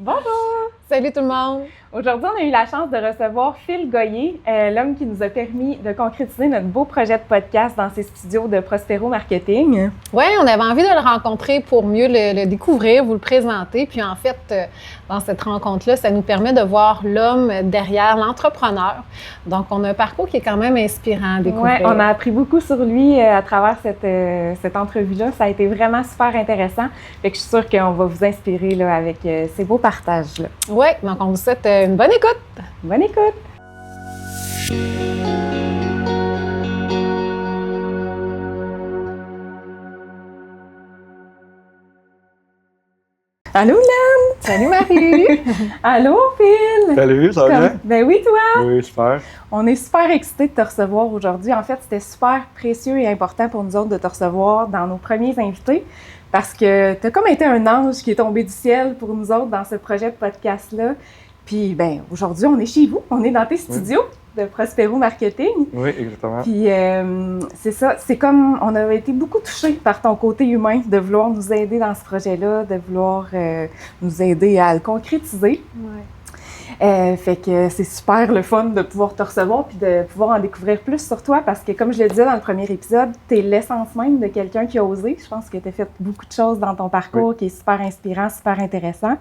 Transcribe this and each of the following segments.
Bonjour! Salut tout le monde! Aujourd'hui, on a eu la chance de recevoir Phil Goyer, l'homme qui nous a permis de concrétiser notre beau projet de podcast dans ses studios de Prospero Marketing. Oui, on avait envie de le rencontrer pour mieux le découvrir, vous le présenter. Puis en fait, dans cette rencontre-là, ça nous permet de voir l'homme derrière l'entrepreneur. Donc, on a un parcours qui est quand même inspirant à découvrir. Oui, on a appris beaucoup sur lui à travers cette entrevue-là. Ça a été vraiment super intéressant. Fait que je suis sûre qu'on va vous inspirer là, avec ces beaux partages-là. Oui, donc on vous souhaite une bonne écoute! Bonne écoute! Allô, Len! Salut Marie! Allô, Phil! Salut, ça va bien? Ben oui, toi! Oui, super. On est super excités de te recevoir aujourd'hui. En fait, c'était super précieux et important pour nous autres de te recevoir dans nos premiers invités parce que tu as comme été un ange qui est tombé du ciel pour nous autres dans ce projet de podcast-là. Puis, ben aujourd'hui, on est chez vous. On est dans tes studios de Prospero Marketing. Oui, exactement. Puis, c'est ça. C'est comme, on a été beaucoup touchés par ton côté humain de vouloir nous aider dans ce projet-là, de vouloir nous aider à le concrétiser. Ouais. Fait que c'est super le fun de pouvoir te recevoir puis de pouvoir en découvrir plus sur toi parce que, comme je le disais dans le premier épisode, tu es l'essence même de quelqu'un qui a osé. Je pense que tu as fait beaucoup de choses dans ton parcours qui est super inspirant, super intéressant.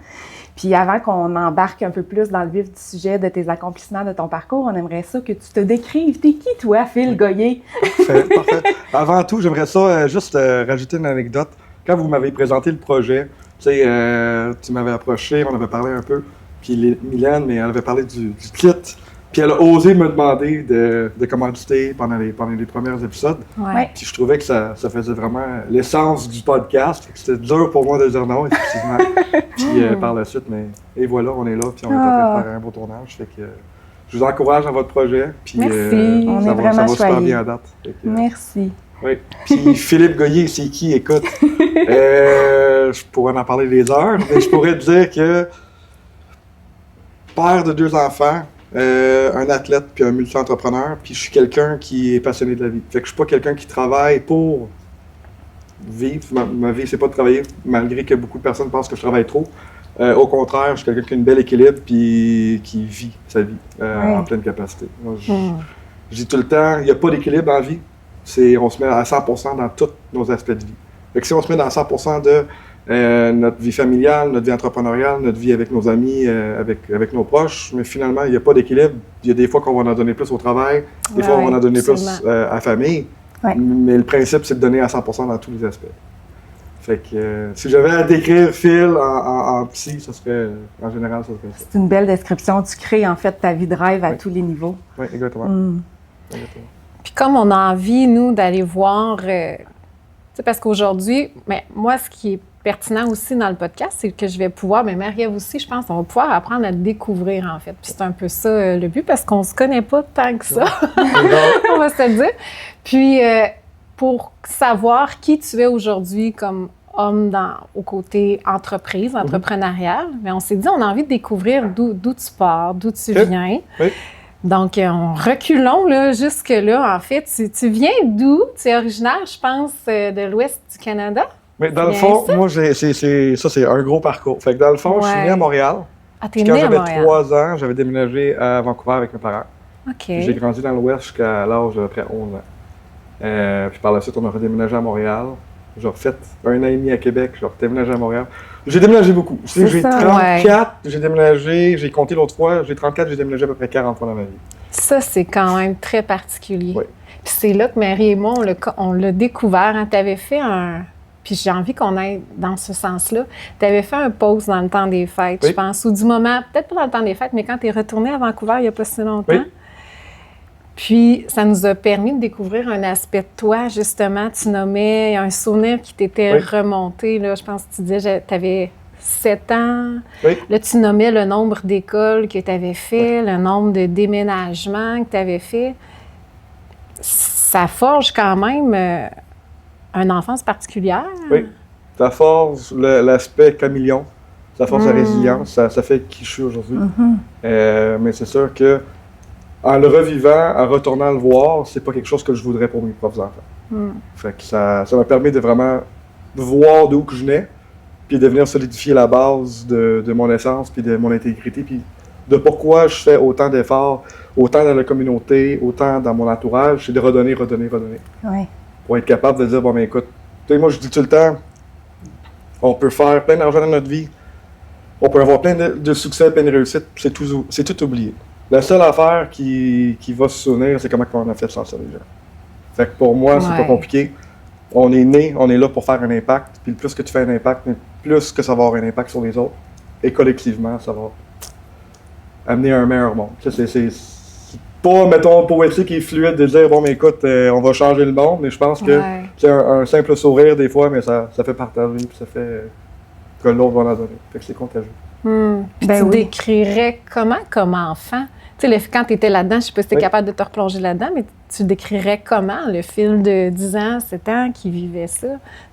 Puis avant qu'on embarque un peu plus dans le vif du sujet de tes accomplissements, de ton parcours, on aimerait ça que tu te décrives. T'es qui, toi, Phil Goyer? Parfait. Avant tout, j'aimerais ça juste rajouter une anecdote. Quand vous m'avez présenté le projet, tu m'avais approché, on avait parlé un peu. Puis Mylène, mais elle avait parlé du titre. Puis elle a osé me demander de commanditer pendant les premiers épisodes. Ouais. Puis je trouvais que ça faisait vraiment l'essence du podcast. C'était dur pour moi de dire non, effectivement. Puis par la suite, et voilà, on est là. Puis on est en train de faire un beau tournage. Fait que je vous encourage dans votre projet. Puis merci, on est vraiment choyés. Ça va super bien à date. Merci. Oui. Puis Philippe Goyer, c'est qui? Écoute, je pourrais en parler des heures, mais je pourrais te dire que père de 2 enfants, un athlète puis un multi-entrepreneur, puis je suis quelqu'un qui est passionné de la vie. Fait que je suis pas quelqu'un qui travaille pour vivre. Ma vie, c'est pas de travailler, malgré que beaucoup de personnes pensent que je travaille trop. Au contraire, je suis quelqu'un qui a une belle équilibre puis qui vit sa vie en pleine capacité. Moi, je dis tout le temps, il n'y a pas d'équilibre en vie. On se met à 100% dans tous nos aspects de vie. Fait que si on se met dans 100% de notre vie familiale, notre vie entrepreneuriale, notre vie avec nos amis, avec nos proches, mais finalement, il n'y a pas d'équilibre. Il y a des fois qu'on va en donner plus au travail, des fois on va en donner plus à la famille, mais le principe, c'est de donner à 100% dans tous les aspects. Fait que si j'avais à décrire Phil en psy, ça serait, en général, ça serait ça. C'est une belle description. Tu crées en fait ta vie de rêve à tous les niveaux. Oui, exactement. Exactement. Puis comme on a envie, nous, d'aller voir... parce qu'aujourd'hui, moi, ce qui est pertinent aussi dans le podcast, c'est que je vais pouvoir, mais Marie-Ève aussi, je pense, on va pouvoir apprendre à te découvrir, en fait. Puis c'est un peu ça le but, parce qu'on se connaît pas tant que ça, on va se le dire. Puis, pour savoir qui tu es aujourd'hui comme homme au côté entreprise, entrepreneurial, mais on s'est dit, on a envie de découvrir d'où tu pars, d'où tu viens. Oui. Donc, reculons là, jusque-là. En fait, tu viens d'où? Tu es originaire, je pense, de l'ouest du Canada? Mais dans le fond, moi, c'est un gros parcours. Fait que dans le fond, je suis né à Montréal. Ah, t'es né à Montréal? Quand j'avais 3 ans, j'avais déménagé à Vancouver avec mes parents. OK. J'ai grandi dans l'ouest jusqu'à l'âge d'à peu près 11 ans. Puis par la suite, on a redéménagé à Montréal. J'ai refait 1 an et demi à Québec, j'ai redéménagé à Montréal. J'ai déménagé beaucoup. J'ai 34, j'ai déménagé, j'ai compté l'autre fois, j'ai 34, j'ai déménagé à peu près 40 fois dans ma vie. Ça, c'est quand même très particulier. Oui. Puis c'est là que Marie et moi, on l'a découvert. Hein. Tu avais fait puis j'ai envie qu'on aille dans ce sens-là. Tu avais fait un pause dans le temps des fêtes, je pense, ou du moment, peut-être pas dans le temps des fêtes, mais quand tu es retourné à Vancouver il n'y a pas si longtemps. Oui. Puis, ça nous a permis de découvrir un aspect de toi, justement. Tu nommais un souvenir qui t'était remonté, là. Je pense que tu disais que tu avais 7 ans. Oui. Là, tu nommais le nombre d'écoles que tu avais fait, le nombre de déménagements que tu avais fait. Ça forge quand même une enfance particulière. Oui. Ça forge l'aspect caméléon. Ça forge la résilience. Ça fait qui je suis aujourd'hui. Mais c'est sûr que en le revivant, en retournant le voir, c'est pas quelque chose que je voudrais pour mes propres enfants. Fait que ça m'a permis de vraiment voir d'où que je venais, puis de venir solidifier la base de mon essence, puis de mon intégrité, puis de pourquoi je fais autant d'efforts, autant dans la communauté, autant dans mon entourage, c'est de redonner. Oui. Pour être capable de dire, bon, ben écoute, tu sais, moi je dis tout le temps, on peut faire plein d'argent dans notre vie, on peut avoir plein de succès, plein de réussites, c'est tout oublié. La seule affaire qui va se souvenir, c'est comment on a fait sans ça, les gens. Fait que pour moi, c'est pas compliqué. On est né, on est là pour faire un impact, puis plus que tu fais un impact, plus que ça va avoir un impact sur les autres. Et collectivement, ça va amener un meilleur monde. C'est pas, mettons, poétique et fluide de dire, bon, mais écoute, on va changer le monde, mais je pense que c'est un simple sourire des fois, mais ça fait partager, puis ça fait que l'autre va en donner. Fait que c'est contagieux. Puis tu décrirais comment comme enfant? Tu sais, quand tu étais là-dedans, je ne sais pas si tu es capable de te replonger là-dedans, mais tu décrirais comment le fil de 10 ans, 7 ans qui vivait ça?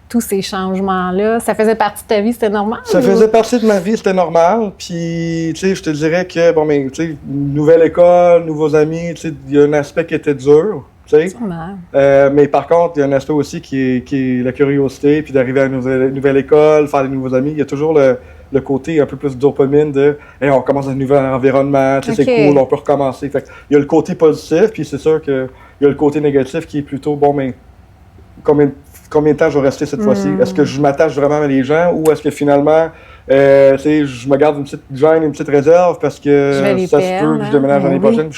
Tous ces changements-là, ça faisait partie de ta vie, c'était normal? Ça faisait partie de ma vie, c'était normal. Puis, tu sais, je te dirais que, bon, mais, tu sais, nouvelle école, nouveaux amis, tu sais, il y a un aspect qui était dur, tu sais. Mais par contre, il y a un aspect aussi qui est la curiosité, puis d'arriver à une nouvelle école, faire des nouveaux amis. Il y a toujours le côté un peu plus de dopamine de hey, on commence dans un nouvel environnement, tu sais, c'est cool, on peut recommencer. Fait il y a le côté positif, puis c'est sûr qu'il y a le côté négatif qui est plutôt, bon, mais combien de temps je vais rester cette fois-ci? Est-ce que je m'attache vraiment à les gens ou est-ce que finalement, je me garde une petite gêne, une petite réserve parce que ça se peut que je déménage l'année prochaine et je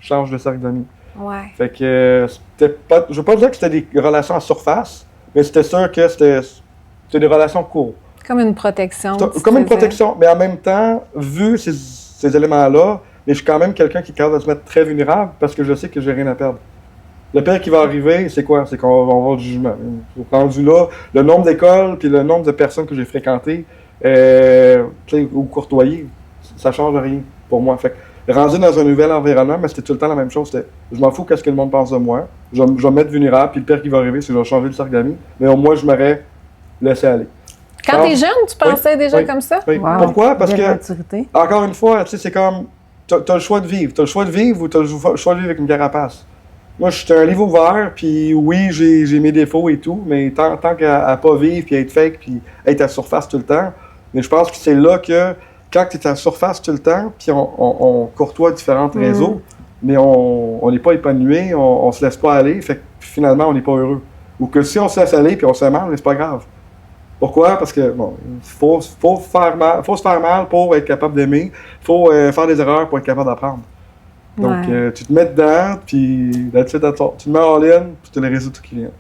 change de cercle d'amis. Ouais. Fait que c'était pas, je veux pas dire que c'était des relations à surface, mais c'était sûr que c'était des relations courtes. Comme une protection. Comme une protection, mais en même temps, vu ces éléments-là, mais je suis quand même quelqu'un qui est capable de se mettre très vulnérable parce que je sais que j'ai rien à perdre. Le pire qui va arriver, c'est quoi? C'est qu'on va avoir du jugement. Rendu là, le nombre d'écoles puis le nombre de personnes que j'ai fréquentées ou courtoyées, ça change rien pour moi. Fait que, rendu dans un nouvel environnement, mais c'était tout le temps la même chose. Je m'en fous qu'est-ce que le monde pense de moi. Je vais me mettre vulnérable, puis le pire qui va arriver, c'est que je vais changer le cercle d'amis. Mais au moins, je m'aurais laissé aller. Quand t'es jeune, tu pensais déjà comme ça? Oui. Wow. Pourquoi? Parce que, encore une fois, tu sais, c'est comme, t'as le choix de vivre. T'as le choix de vivre ou t'as le choix de vivre avec une carapace. Moi, je suis un livre ouvert, puis oui, j'ai mes défauts et tout, mais tant qu'à pas vivre, puis être fake, puis être à surface tout le temps, mais je pense que c'est là que, quand tu es à surface tout le temps, puis on courtoie différents réseaux, mais on n'est pas épanoui, on se laisse pas aller, fait que finalement, on n'est pas heureux. Ou que si on se laisse aller, puis on se fait mal, mais c'est pas grave. Pourquoi? Parce que, bon, faut se faire mal pour être capable d'aimer, faut faire des erreurs pour être capable d'apprendre. Donc, tu te mets dedans, puis tu te mets en ligne, puis tu as les résultats qui viennent.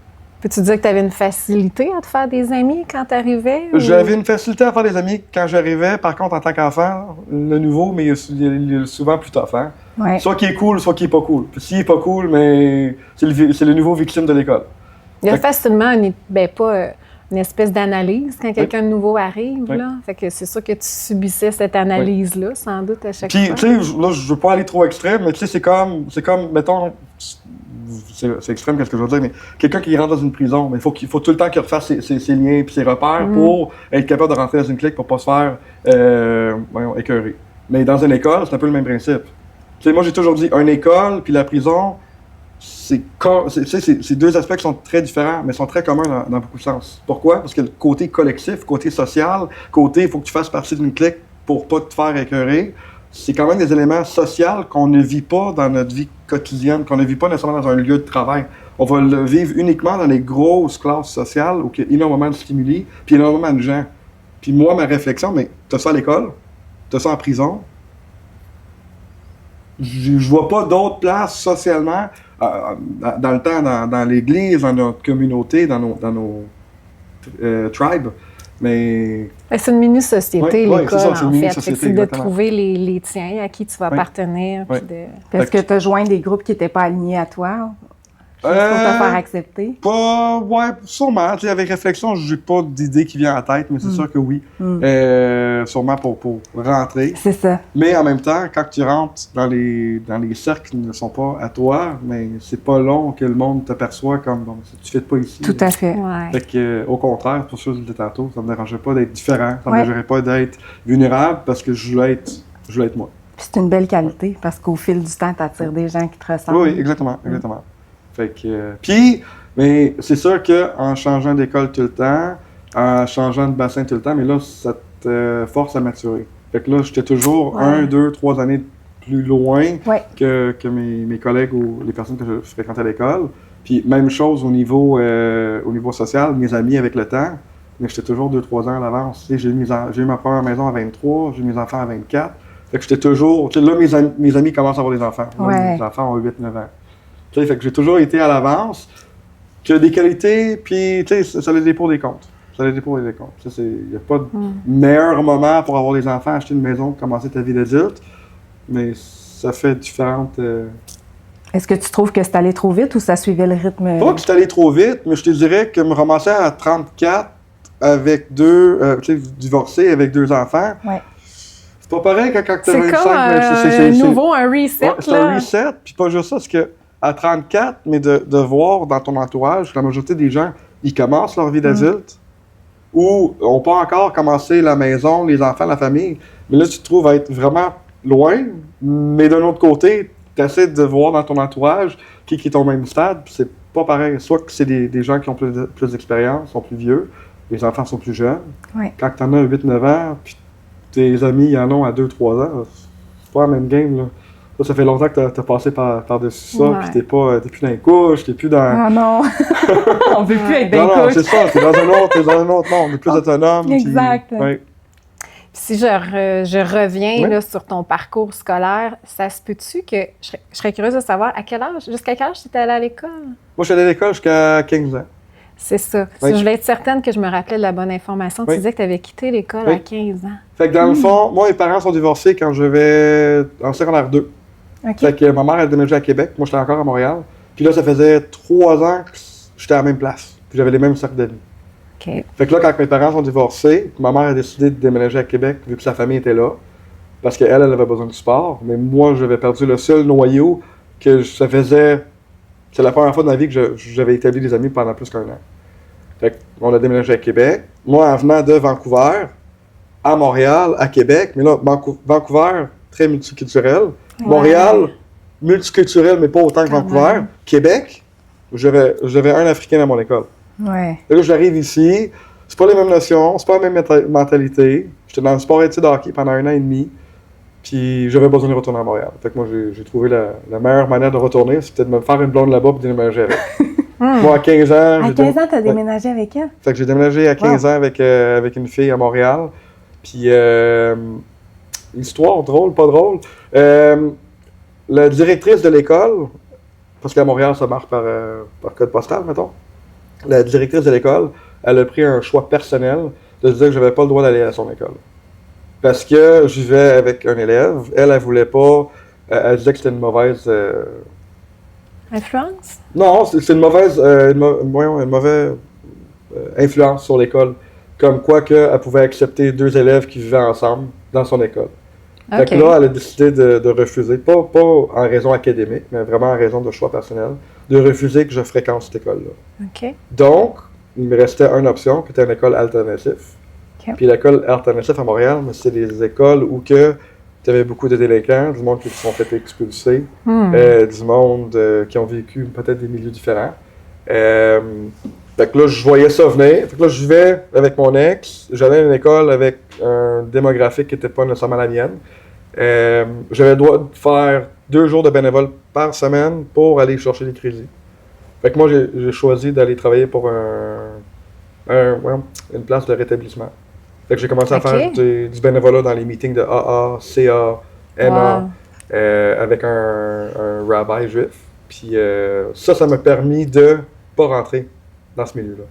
Peux-tu dire que tu avais une facilité à te faire des amis quand tu arrivais? J'avais une facilité à faire des amis quand j'arrivais. Par contre, en tant qu'enfant, le nouveau, mais il est souvent plus tough. Hein? Ouais. Soit qui est cool, soit qui est pas cool. Puis s'il est pas cool, mais c'est le nouveau victime de l'école. Il y a facilement une espèce d'analyse quand quelqu'un de nouveau arrive. Là. Fait que c'est sûr que tu subissais cette analyse-là, sans doute, à chaque fois. Puis, tu sais, là, je veux pas aller trop extrême, mais tu sais, c'est comme, mettons, c'est extrême, qu'est-ce que je veux dire, mais quelqu'un qui rentre dans une prison, mais il faut tout le temps qu'il refasse ses liens et ses repères pour être capable de rentrer dans une clique pour pas se faire écœurer. Mais dans une école, c'est un peu le même principe. Tu sais, moi, j'ai toujours dit, une école puis la prison, c'est deux aspects qui sont très différents, mais sont très communs dans beaucoup de sens. Pourquoi? Parce que le côté collectif, côté social, côté il faut que tu fasses partie d'une clique pour pas te faire écœurer, c'est quand même des éléments sociaux qu'on ne vit pas dans notre vie quotidienne, qu'on ne vit pas nécessairement dans un lieu de travail. On va le vivre uniquement dans les grosses classes sociales où il y a énormément de stimuli, puis énormément de gens. Puis moi, ma réflexion, mais t'as ça à l'école, t'as ça en prison, je vois pas d'autres places socialement dans le temps, dans l'église, dans notre communauté, dans nos tribes. Mais c'est une mini-société, l'école, c'est ça, c'est en une fait. mini-société, c'est de trouver les tiens à qui tu vas appartenir. Est-ce que tu as joint des groupes qui n'étaient pas alignés à toi? Pour te faire accepter? Sûrement. Tu sais, avec réflexion, j'ai pas d'idée qui vient en tête, mais c'est sûr que oui. Sûrement pour rentrer. C'est ça. Mais en même temps, quand tu rentres dans les cercles qui ne sont pas à toi, mais c'est pas long que le monde te perçoit comme bon, tu ne fais pas ici. Tout à fait. Fait que, au contraire, pour ça que je le disais tantôt, ça me dérangeait pas d'être différent, ça me dérangeait pas d'être vulnérable parce que je voulais être moi. Puis c'est une belle qualité parce qu'au fil du temps, tu attires des gens qui te ressemblent. Oui, exactement. Fait que, mais c'est sûr qu'en changeant d'école tout le temps, en changeant de bassin tout le temps, mais là, ça te force à maturer. Fait que là, j'étais toujours Ouais. 1, 2, 3 années plus loin Ouais. que mes collègues ou les personnes que je fréquentais à l'école. Puis même chose au niveau social, mes amis avec le temps, mais j'étais toujours 2-3 ans à l'avance. Tu sais, j'ai eu ma première maison à 23, j'ai eu mes enfants à 24. Fait que j'étais toujours... Tu sais, là, mes amis commencent à avoir des enfants. Là, Ouais. mes enfants ont 8-9 ans. Tu sais, fait que j'ai toujours été à l'avance, que des qualités, puis tu sais, ça les est pour des comptes. Ça les est pour des comptes. Il n'y a pas de meilleur moment pour avoir des enfants, acheter une maison, commencer ta vie d'adulte, mais ça fait différentes... Est-ce que tu trouves que c'est allé trop vite ou ça suivait le rythme? Pas que c'est allé trop vite, mais je te dirais que me ramasser à 34 avec divorcé avec 2 enfants, Ouais. c'est pas pareil quand t'as 25. C'est comme un reset, Ouais, c'est un reset, puis pas juste ça, c'est que à 34, mais de voir dans ton entourage que la majorité des gens, ils commencent leur vie d'adulte, ou ont pas encore commencé la maison, les enfants, la famille, mais là, tu te trouves à être vraiment loin, mais d'un autre côté, tu essaies de voir dans ton entourage qui est au même stade, puis c'est pas pareil. Soit que c'est des gens qui ont plus d'expérience, sont plus vieux, les enfants sont plus jeunes. Ouais. Quand tu en as 8-9 ans, puis tes amis y en ont à 2-3 ans, c'est pas la même game, là. Ça fait longtemps que t'as passé par-dessus ça, Ouais. puis t'es plus dans les couches, t'es plus dans... Ah non! On veut plus être Non, dans non, les c'est couches. ça, t'es dans un autre monde, t'es plus autonome. puis- Exact. ouais. Si je reviens Ouais. là, sur ton parcours scolaire, ça se peut-tu que je serais curieuse de savoir jusqu'à quel âge tu étais allée à l'école? Moi, je suis allé à l'école jusqu'à 15 ans. C'est ça. Oui. Je voulais être certaine que je me rappelais de la bonne information. Tu Oui. disais que tu avais quitté l'école Oui. à 15 ans. Fait que dans le fond, moi, mes parents sont divorcés quand je vais en secondaire 2. OK. Fait que ma mère a déménagé à Québec, moi, j'étais encore à Montréal. Puis là, ça faisait 3 ans que j'étais à la même place. Puis j'avais les mêmes cercles d'amis. OK. Fait que là, quand mes parents sont divorcés, ma mère a décidé de déménager à Québec vu que sa famille était là. Parce qu'elle, elle avait besoin de sport. Mais moi, j'avais perdu le seul noyau que ça faisait... C'est la première fois de ma vie que j'avais établi des amis pendant plus qu'1 an. Fait qu'on a déménagé à Québec. Moi, en venant de Vancouver, à Montréal, à Québec, mais là, Vancouver, très multiculturel. Montréal, multiculturel, mais pas autant que Quand Vancouver. même. Québec, j'avais un Africain dans mon école. Ouais. Et là, j'arrive ici, c'est pas les mêmes notions, c'est pas la même mentalité. J'étais dans le sport-études hockey pendant 1 an et demi, puis j'avais besoin de retourner à Montréal. Fait que moi, j'ai trouvé la meilleure manière de retourner, c'est peut-être de me faire une blonde là-bas et de déménager avec. Moi, à 15 ans... À 15 ans, t'as déménagé avec elle? Fait que j'ai déménagé à 15 ans avec une fille à Montréal. Puis, histoire drôle, pas drôle. La directrice de l'école, parce qu'à Montréal, ça marche par code postal, mettons. La directrice de l'école, elle a pris un choix personnel de se dire que j'avais pas le droit d'aller à son école. Parce que je vivais avec un élève. Elle voulait pas... elle disait que c'était une mauvaise... Influence? Non, c'est une mauvaise, influence sur l'école. Comme quoi qu'elle pouvait accepter 2 élèves qui vivaient ensemble dans son école. Fait que là, elle a décidé de refuser, pas en raison académique, mais vraiment en raison de choix personnel, de refuser que je fréquente cette école-là. OK. Donc, il me restait une option qui était une école alternative. OK. Puis l'école alternative à Montréal, c'est des écoles où que tu avais beaucoup de délinquants, du monde qui se sont fait expulser, du monde qui ont vécu peut-être des milieux différents. Fait que là, je voyais ça venir. Fait que là, je vivais avec mon ex. J'allais à une école avec un démographique qui n'était pas nécessairement la mienne. J'avais le droit de faire 2 jours de bénévole par semaine pour aller chercher des crédits. Fait que moi, j'ai choisi d'aller travailler pour une place de rétablissement. Fait que j'ai commencé à faire du bénévolat dans les meetings de AA, CA, NA, avec un rabbi juif. Puis ça m'a permis de pas rentrer dans ce milieu-là.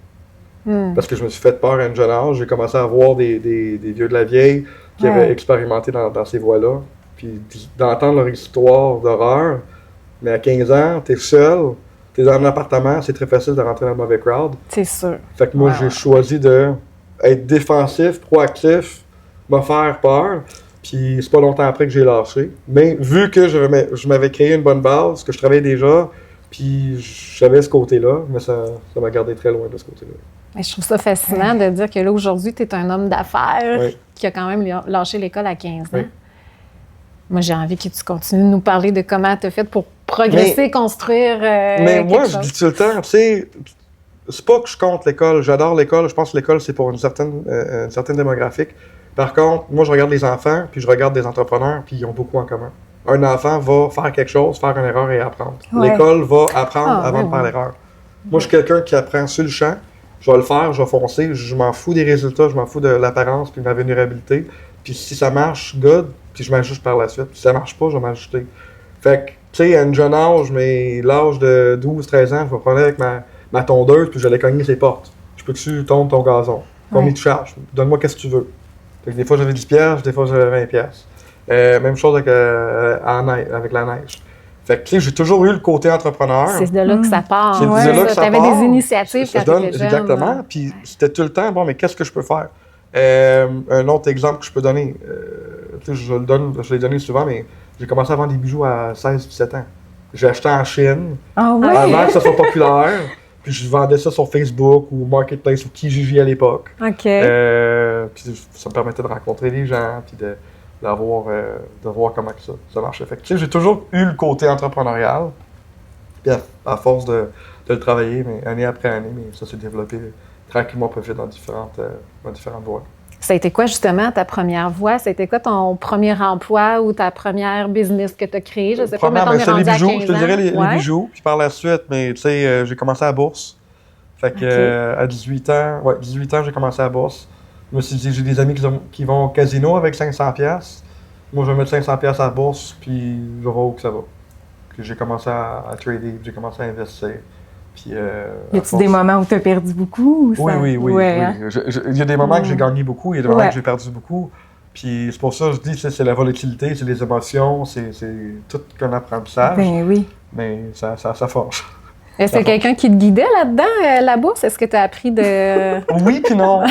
Parce que je me suis fait peur à un jeune âge. J'ai commencé à voir des vieux de la vieille qui avaient expérimenté dans ces voies-là. Puis d'entendre leur histoire d'horreur. Mais à 15 ans, t'es seul, t'es dans un appartement, c'est très facile de rentrer dans le mauvais crowd. C'est sûr. Fait que moi, j'ai choisi de être défensif, proactif, me faire peur. Puis c'est pas longtemps après que j'ai lâché. Mais vu que je m'avais créé une bonne base, que je travaillais déjà, puis j'avais ce côté-là, mais ça m'a gardé très loin de ce côté-là. Mais je trouve ça fascinant de dire que là, aujourd'hui, tu es un homme d'affaires qui a quand même lâché l'école à 15 ans. Oui. Moi, j'ai envie que tu continues de nous parler de comment tu as fait pour progresser, construire mais moi, quelque je chose. dis tout le temps, tu sais, c'est pas que je compte l'école. J'adore l'école. Je pense que l'école, c'est pour une certaine démographique. Par contre, moi, je regarde les enfants, puis je regarde des entrepreneurs, puis ils ont beaucoup en commun. Un enfant va faire quelque chose, faire une erreur et apprendre. Ouais. L'école va apprendre avant de faire l'erreur. Moi, je suis quelqu'un qui apprend sur le champ. Je vais le faire, je vais foncer. Je m'en fous des résultats, je m'en fous de l'apparence, puis de ma vulnérabilité. Puis si ça marche, good, puis je m'ajuste par la suite. Si ça marche pas, je vais m'ajuster. Fait que, tu sais, à un jeune âge, mais l'âge de 12-13 ans, je vais prendre avec ma tondeuse, puis je vais cogner ses portes. Je peux que tu tondes ton gazon. Combien tu charges? Donne-moi qu'est-ce que tu veux. Fait que des fois, j'avais 10 piastres, des fois, j'avais 20 piastres. Même chose avec la neige. Fait que, tu sais, j'ai toujours eu le côté entrepreneur. C'est de là que ça part. C'est de là que ça part. Tu avais des initiatives quand tu étais jeune. Exactement. Puis c'était tout le temps, bon, mais qu'est-ce que je peux faire? Un autre exemple que je peux donner, tu sais, je l'ai donné souvent, mais j'ai commencé à vendre des bijoux à 16-17 ans. J'ai acheté en Chine, avant que ça soit populaire, puis je vendais ça sur Facebook ou Marketplace ou Kijiji à l'époque. OK. Puis ça me permettait de rencontrer des gens, puis de voir comment ça marchait. Fait que, tu sais, j'ai toujours eu le côté entrepreneurial, puis à force de le travailler, mais année après année, mais ça s'est développé tranquillement pas vite dans différentes voies. Ça a été quoi, justement, ta première voie? Ça a été quoi ton premier emploi ou ta première business que tu as créée? Je sais pas, mettons, on est rendu à 15 ans. Je te dirais les bijoux. Puis par la suite, mais tu sais, j'ai commencé à la bourse. Fait que à 18 ans, j'ai commencé à la bourse. Je me suis dit, j'ai des amis qui vont au casino avec 500$. Moi, je vais mettre 500$ à la bourse, puis je vais voir où que ça va. Puis j'ai commencé à trader, puis j'ai commencé à investir. Puis, y a-t-il des moments où tu as perdu beaucoup? Ou ça? Oui. Hein? Il y a des moments que j'ai gagné beaucoup, il y a des moments que j'ai perdu beaucoup. Puis c'est pour ça que je dis, c'est la volatilité, c'est les émotions, c'est tout qu'un apprentissage. Ben oui. Mais ça forge. Est-ce qu'il y a quelqu'un qui te guidait là-dedans, la bourse? Est-ce que tu as appris de... Oui puis non.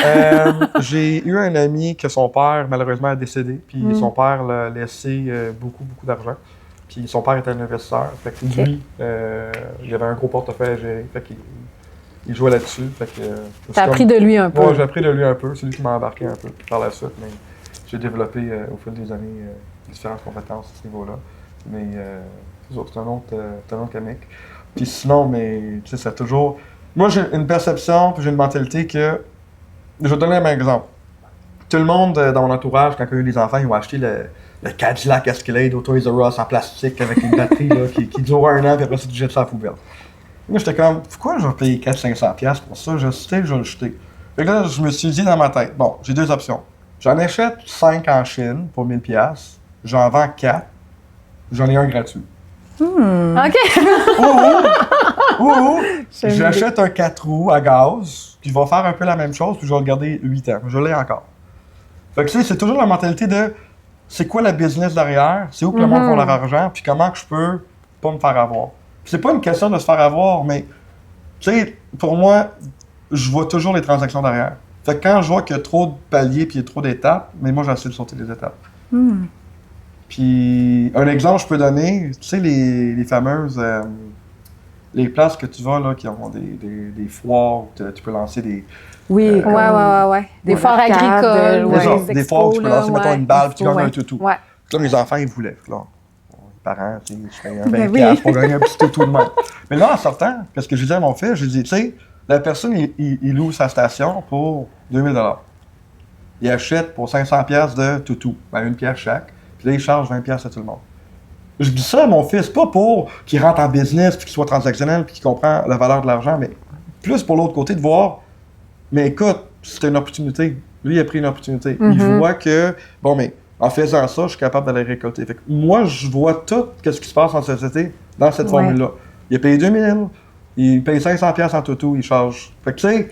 J'ai eu un ami que son père, malheureusement, a décédé. Puis son père l'a laissé beaucoup d'argent. Puis son père était un investisseur. Fait que lui, il avait un gros portefeuille à gérer. Fait qu'il jouait là-dessus. Fait que... T'as appris de lui un peu? Oui, j'ai appris de lui un peu. C'est lui qui m'a embarqué un peu par la suite. Mais j'ai développé au fil des années différentes compétences à ce niveau-là. Mais c'est un autre comique. Puis sinon, mais tu sais, c'est toujours... Moi, j'ai une perception, puis j'ai une mentalité que... Je vais te donner un exemple. Tout le monde dans mon entourage, quand il y a eu les enfants, ils ont acheté le Cadillac Escalade au Toys R Us en plastique avec une batterie là, qui dure 1 an, puis après ça, tu jettes ça à la poubelle. Moi, j'étais comme, pourquoi je vais payer 400-500$ pour ça? Je vais le jeter. Fait que là, je me suis dit dans ma tête, bon, j'ai 2 options. J'en achète 5 en Chine pour 1000$, j'en vends 4, j'en ai un gratuit. OK. Ou j'achète un 4 roues à gaz, puis il va faire un peu la même chose, puis je vais le garder 8 ans. Je l'ai encore. Fait que tu sais, c'est toujours la mentalité de c'est quoi la business derrière, c'est où que le monde font leur argent, puis comment que je peux pas me faire avoir. Puis c'est pas une question de se faire avoir, mais tu sais, pour moi, je vois toujours les transactions derrière. Fait que quand je vois qu'il y a trop de paliers puis il y a trop d'étapes, mais moi j'essaie de sauter les étapes. Puis, un exemple que je peux donner, tu sais, les fameuses... les places que tu vas, là, qui ont des foires où tu peux lancer des... Oui, ouais. Des foires agricoles, des foires où tu peux lancer, mettons, une balle, puis tu gagnes un toutou. Ouais. Là, mes enfants, ils voulaient. Là, les parents, tu sais, je fais un 20$ pour gagner un petit toutou de même. Mais là, en sortant, qu'est-ce que je disais à mon fils? Je lui dis, tu sais, la personne, il loue sa station pour 2000$. Il achète pour 500$ de toutou, une pièce chaque. Puis là, il charge 20$ à tout le monde. Je dis ça à mon fils, pas pour qu'il rentre en business, puis qu'il soit transactionnel, puis qu'il comprend la valeur de l'argent, mais plus pour l'autre côté de voir, mais écoute, c'était une opportunité. Lui, il a pris une opportunité. Il voit que, bon, mais en faisant ça, je suis capable d'aller récolter. Fait que moi, je vois tout ce qui se passe en société dans cette formule-là. Il a payé 2000$, il paye 500$ en toutou, il charge. Fait que tu sais,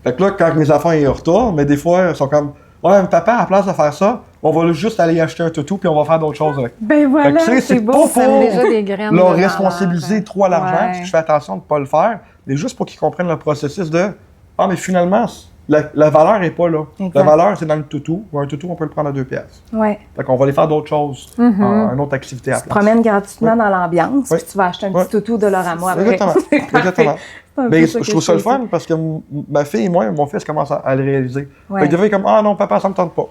là, quand mes enfants y retournent, mais des fois, ils sont comme, ouais, mais papa, à la place de faire ça, on va juste aller acheter un toutou puis on va faire d'autres choses avec. Ben voilà, c'est beau. Pas pour déjà des graines leur responsabiliser trop à l'argent, parce que je fais attention de ne pas le faire, mais juste pour qu'ils comprennent le processus de « Ah, mais finalement, la valeur n'est pas là. Exact. La valeur, c'est dans le toutou. Ou un toutou, on peut le prendre à 2$. Ouais. Fait qu'on va aller faire d'autres choses, une autre activité à la place. Tu te promènes gratuitement dans l'ambiance, puis tu vas acheter un petit toutou de Dollarama après. Exactement. Mais je trouve ça le fun parce que ma fille et moi, mon fils commence à le réaliser. Fait qu'il devait comme « Ah non, papa, ça me tente pas. »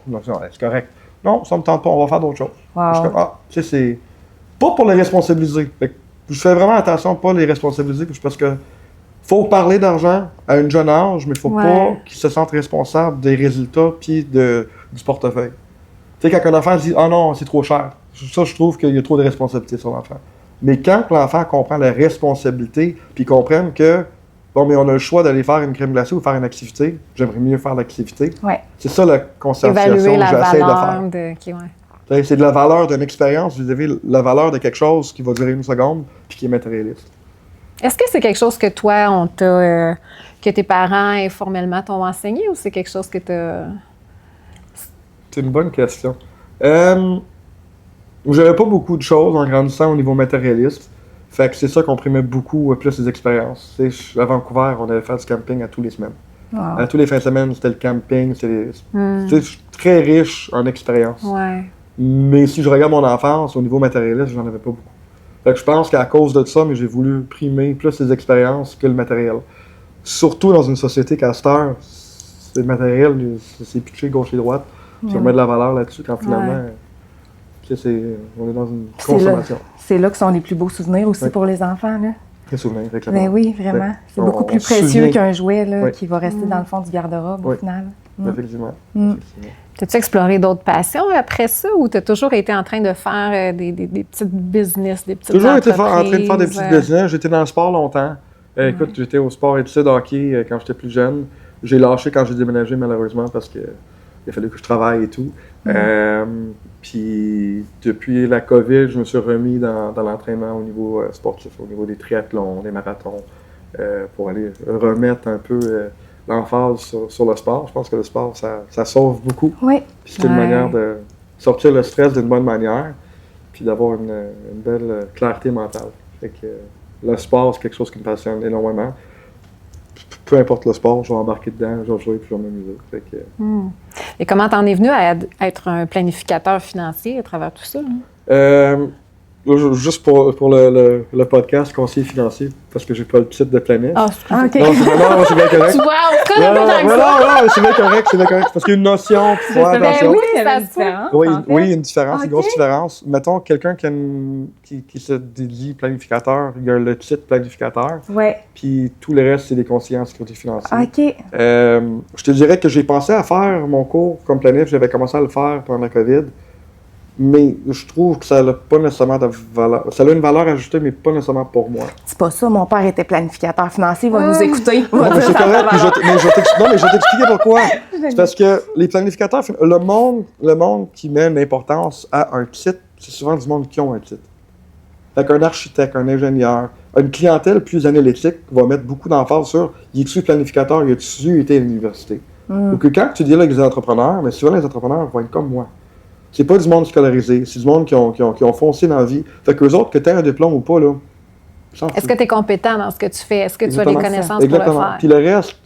C'est correct. Non, ça me tente pas, on va faire d'autres choses. Wow. Je suis comme, tu sais, c'est pas pour les responsabiliser. Fait que je fais vraiment attention de pas les responsabiliser parce que faut parler d'argent à un jeune âge, mais il faut Ouais. pas qu'il se sente responsable des résultats puis du portefeuille. Tu sais, quand un enfant dit « Ah non, c'est trop cher », ça, je trouve qu'il y a trop de responsabilités sur l'enfant. Mais quand l'enfant comprend la responsabilité puis comprenne que bon, mais on a le choix d'aller faire une crème glacée ou faire une activité, j'aimerais mieux faire l'activité. Ouais. C'est ça la conscientisation Évaluer que la j'essaie de valeur faire. de... ouais. T'sais, c'est de la valeur d'une expérience vis-à-vis la valeur de quelque chose qui va durer une seconde puis qui est matérialiste. Est-ce que c'est quelque chose que toi, que tes parents informellement t'ont enseigné ou c'est quelque chose que tu as... C'est une bonne question. J'avais pas beaucoup de choses en grandissant au niveau matérialiste. Fait que c'est ça qu'on primait beaucoup plus les expériences. T'sais, à Vancouver, on avait fait du camping à tous les semaines. Wow. À tous les fins de semaine, c'était le camping. Je suis très riche en expérience. Ouais. Mais si je regarde mon enfance, au niveau matérialiste, j'en avais pas beaucoup. Fait que je pense qu'à cause de ça, mais j'ai voulu primer plus les expériences que le matériel. Surtout dans une société qu'à cette heure, c'est le matériel, c'est pitché gauche et droite. Puis on met de la valeur là-dessus quand finalement, tu sais, on est dans une consommation. C'est là que sont les plus beaux souvenirs aussi Oui. pour les enfants. Là. Très souvenir, très Ben oui, vraiment. Ouais. C'est beaucoup plus se précieux souvient. qu'un jouet là, Oui. qui va rester dans le fond du garde-robe Oui. au final. Effectivement. Mm. Effectivement. T'as-tu exploré d'autres passions après ça ou t'as toujours été en train de faire des petites business, des petites Toujours été entreprises? en train de faire des petits business. J'étais dans le sport longtemps. Écoute, j'étais au sport études hockey quand j'étais plus jeune. J'ai lâché quand j'ai déménagé, malheureusement, parce qu'il a fallu que je travaille et tout. Puis, depuis la COVID, je me suis remis dans l'entraînement au niveau sportif, au niveau des triathlons, des marathons, pour aller remettre un peu l'emphase sur le sport. Je pense que le sport, ça sauve beaucoup. Oui. Puis c'est une manière de sortir le stress d'une bonne manière, puis d'avoir une belle clarté mentale. Fait que le sport, c'est quelque chose qui me passionne énormément. Peu importe le sport, je vais embarquer dedans, je vais jouer, puis je vais m'amuser. Fait que, Et comment t'en es venu à être un planificateur financier à travers tout ça? Hein? juste pour le podcast conseiller financier, parce que j'ai pas le titre de planète. Ah, Ah, OK. Non, c'est bien correct. Tu vois, on connaît pas tant que ça. Non, c'est bien correct, Parce qu'il y a une notion, faut faire Ben attention. oui, ça il y avait une se peut. différence. Oui, en fait. oui, il y a une différence, une Ok. grosse différence. Mettons, quelqu'un qui se dédie planificateur, il y a le titre planificateur, Ouais. puis tout le reste, c'est des conseillers en sécurité financière. OK. Je te dirais que j'ai pensé à faire mon cours comme planif, j'avais commencé à le faire pendant la COVID, mais je trouve que ça n'a pas nécessairement de valeur. Ça a une valeur ajoutée, mais pas nécessairement pour moi. C'est pas ça, mon père était planificateur financier, il va nous écouter. Il va Non, mais dire c'est ça a correct, pas puis valeur. je vais t'expliquer pourquoi. C'est parce que les planificateurs, le monde qui met une importance à un titre, c'est souvent du monde qui ont un titre. Fait qu'un architecte, un ingénieur, une clientèle plus analytique va mettre beaucoup d'emphase sur « il est-tu planificateur, il a-tu été à l'université? Ou que quand tu dis là avec des entrepreneurs, mais souvent les entrepreneurs vont être comme moi. C'est pas du monde scolarisé, c'est du monde qui ont foncé dans la vie. Fait qu'eux autres, que tu aies un diplôme ou pas, là, Est-ce que tu es compétent dans ce que tu fais? Est-ce que tu as les Exactement. connaissances Exactement. pour le faire? Puis le reste,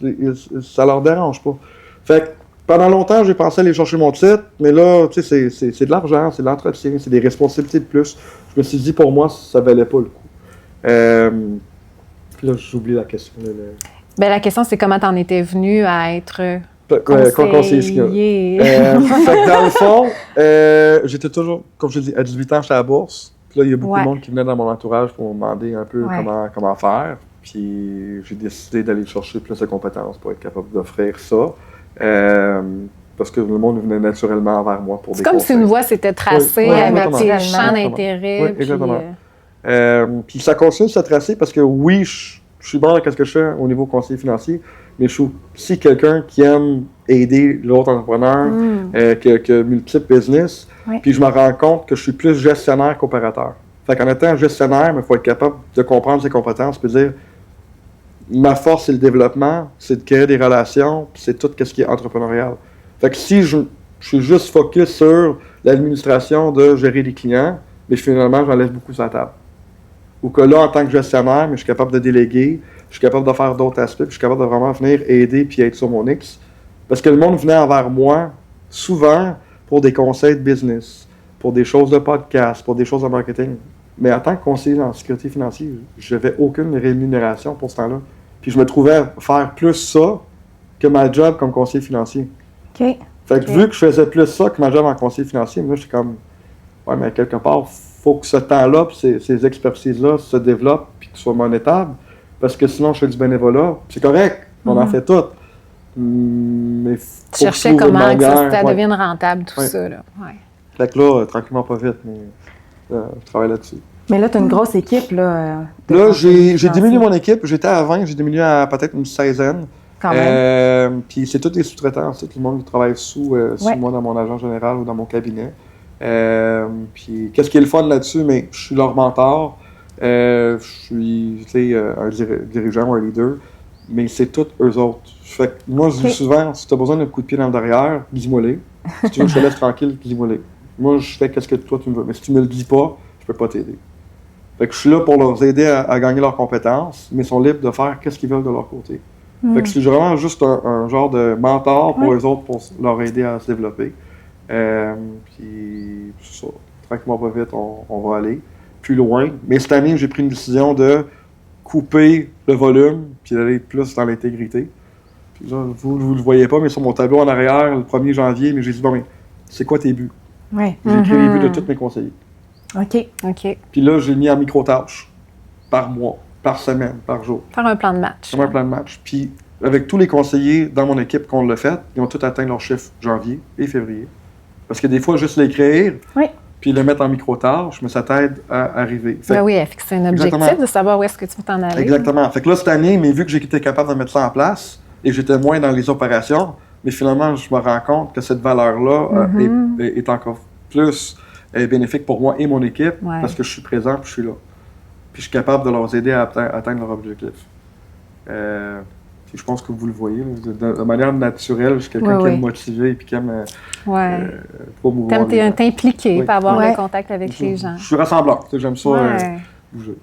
ça leur dérange pas. Fait que pendant longtemps, j'ai pensé aller chercher mon titre, mais là, tu sais, c'est de l'argent, c'est de l'entretien, c'est des responsabilités de plus. Je me suis dit, pour moi, ça valait pas le coup. Puis là, j'oublie la question. Ben, la question, c'est comment tu en étais venu à être Conseiller. Fait que dans le fond, j'étais toujours, comme je te dis, à 18 ans, j'étais à la bourse. Puis là, il y a beaucoup de monde qui venait dans mon entourage pour me demander un peu comment faire. Puis j'ai décidé d'aller chercher plus de compétences pour être capable d'offrir ça. Parce que le monde venait naturellement vers moi pour des C'est comme si conseils. une voie s'était tracée Oui, avec exactement. tes champs Exactement. d'intérêt. Oui, puis, exactement. Puis ça continue de se tracer parce que oui, je suis bon dans ce que je fais au niveau conseiller financier, mais je suis aussi quelqu'un qui aime aider l'autre entrepreneur, qui a multiples business. Oui. Puis je me rends compte que je suis plus gestionnaire qu'opérateur. Fait qu'en étant gestionnaire, il faut être capable de comprendre ses compétences puis dire ma force, c'est le développement, c'est de créer des relations, puis c'est tout ce qui est entrepreneurial. Fait que si je suis juste focus sur l'administration de gérer les clients, mais finalement, j'enlève beaucoup sur la table. Ou que là, en tant que gestionnaire, mais je suis capable de déléguer, je suis capable de faire d'autres aspects, puis je suis capable de vraiment venir aider puis être sur mon X. Parce que le monde venait envers moi, souvent, pour des conseils de business, pour des choses de podcast, pour des choses de marketing. Mais en tant que conseiller en sécurité financière, je n'avais aucune rémunération pour ce temps-là. Puis je me trouvais faire plus ça que ma job comme conseiller financier. OK. Fait que vu que je faisais plus ça que ma job en conseiller financier, moi, j'étais comme, ouais, mais quelque part, faut que ce temps-là, puis ces expertises-là se développent, puis qu'ils soient monétables. parce que sinon je fais du bénévolat. C'est correct, on en fait tout. Mais Tu cherchais comment que ça devienne rentable, tout ça. Là. Ouais. Fait que là, tranquillement, pas vite, mais je travaille là-dessus. Mais là, tu as une grosse équipe. Là, j'ai diminué mon équipe. J'étais à 20, j'ai diminué à peut-être une 16aine. Quand même. Puis c'est tous des sous-traitants, c'est tout le monde qui travaille sous moi dans mon agent général ou dans mon cabinet. Puis qu'est-ce qui est le fun là-dessus? Mais je suis leur mentor. Je suis un dirigeant ou un leader, mais c'est tous eux autres. Fait que moi, je dis souvent, si tu as besoin d'un coup de pied dans le derrière, dis-moi-les. Si tu veux que je te laisse tranquille, dis-moi-les. Moi, je fais qu'est-ce que toi tu me veux. Mais si tu me le dis pas, je peux pas t'aider. Fait que je suis là pour leur aider à gagner leurs compétences, mais ils sont libres de faire qu'est-ce qu'ils veulent de leur côté. Fait que c'est vraiment juste un genre de mentor pour eux autres pour leur aider à se développer. Puis, ça, tranquillement pas vite, on va aller plus loin. Mais cette année, j'ai pris une décision de couper le volume puis d'aller plus dans l'intégrité. Puis là, vous le voyez pas, mais sur mon tableau en arrière, le 1er janvier, mais j'ai dit, bon, mais c'est quoi tes buts? Ouais. J'ai écrit les buts de tous mes conseillers. OK. Puis là, j'ai mis en micro-tâches par mois, par semaine, par jour. Faire un plan de match. Faire un plan de match. Puis avec tous les conseillers dans mon équipe qu'on l'a fait, ils ont tous atteint leur chiffre janvier et février. Parce que des fois, juste l'écrire, puis le mettre en micro-tâches, mais ça t'aide à arriver. Oui, fixer un objectif, de savoir où est-ce que tu veux t'en aller. Exactement. Fait que là, cette année, mais vu que j'ai été capable de mettre ça en place et j'étais moins dans les opérations, mais finalement, je me rends compte que cette valeur-là est encore plus bénéfique pour moi et mon équipe parce que je suis présent puis je suis là. Puis je suis capable de leur aider à atteindre leur objectif. Je pense que vous le voyez, de manière naturelle, je suis quelqu'un qui aime motiver et qui aime promouvoir. T'aimes t'impliquer, pas avoir le contact avec les gens. Je suis rassemblant, j'aime ça bouger.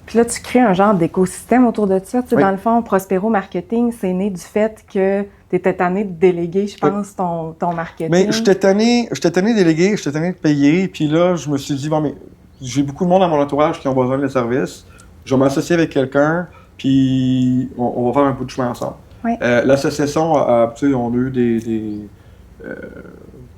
Puis là, tu crées un genre d'écosystème autour de ça. Dans le fond, Prospero Marketing, c'est né du fait que tu étais tanné de déléguer, je pense, ton marketing. Mais j'étais tanné de déléguer, j'étais tanné de payer. Puis là, je me suis dit, bon, mais j'ai beaucoup de monde dans mon entourage qui ont besoin de services. Je vais m'associer avec quelqu'un, puis on va faire un bout de chemin ensemble. L'association, on a eu des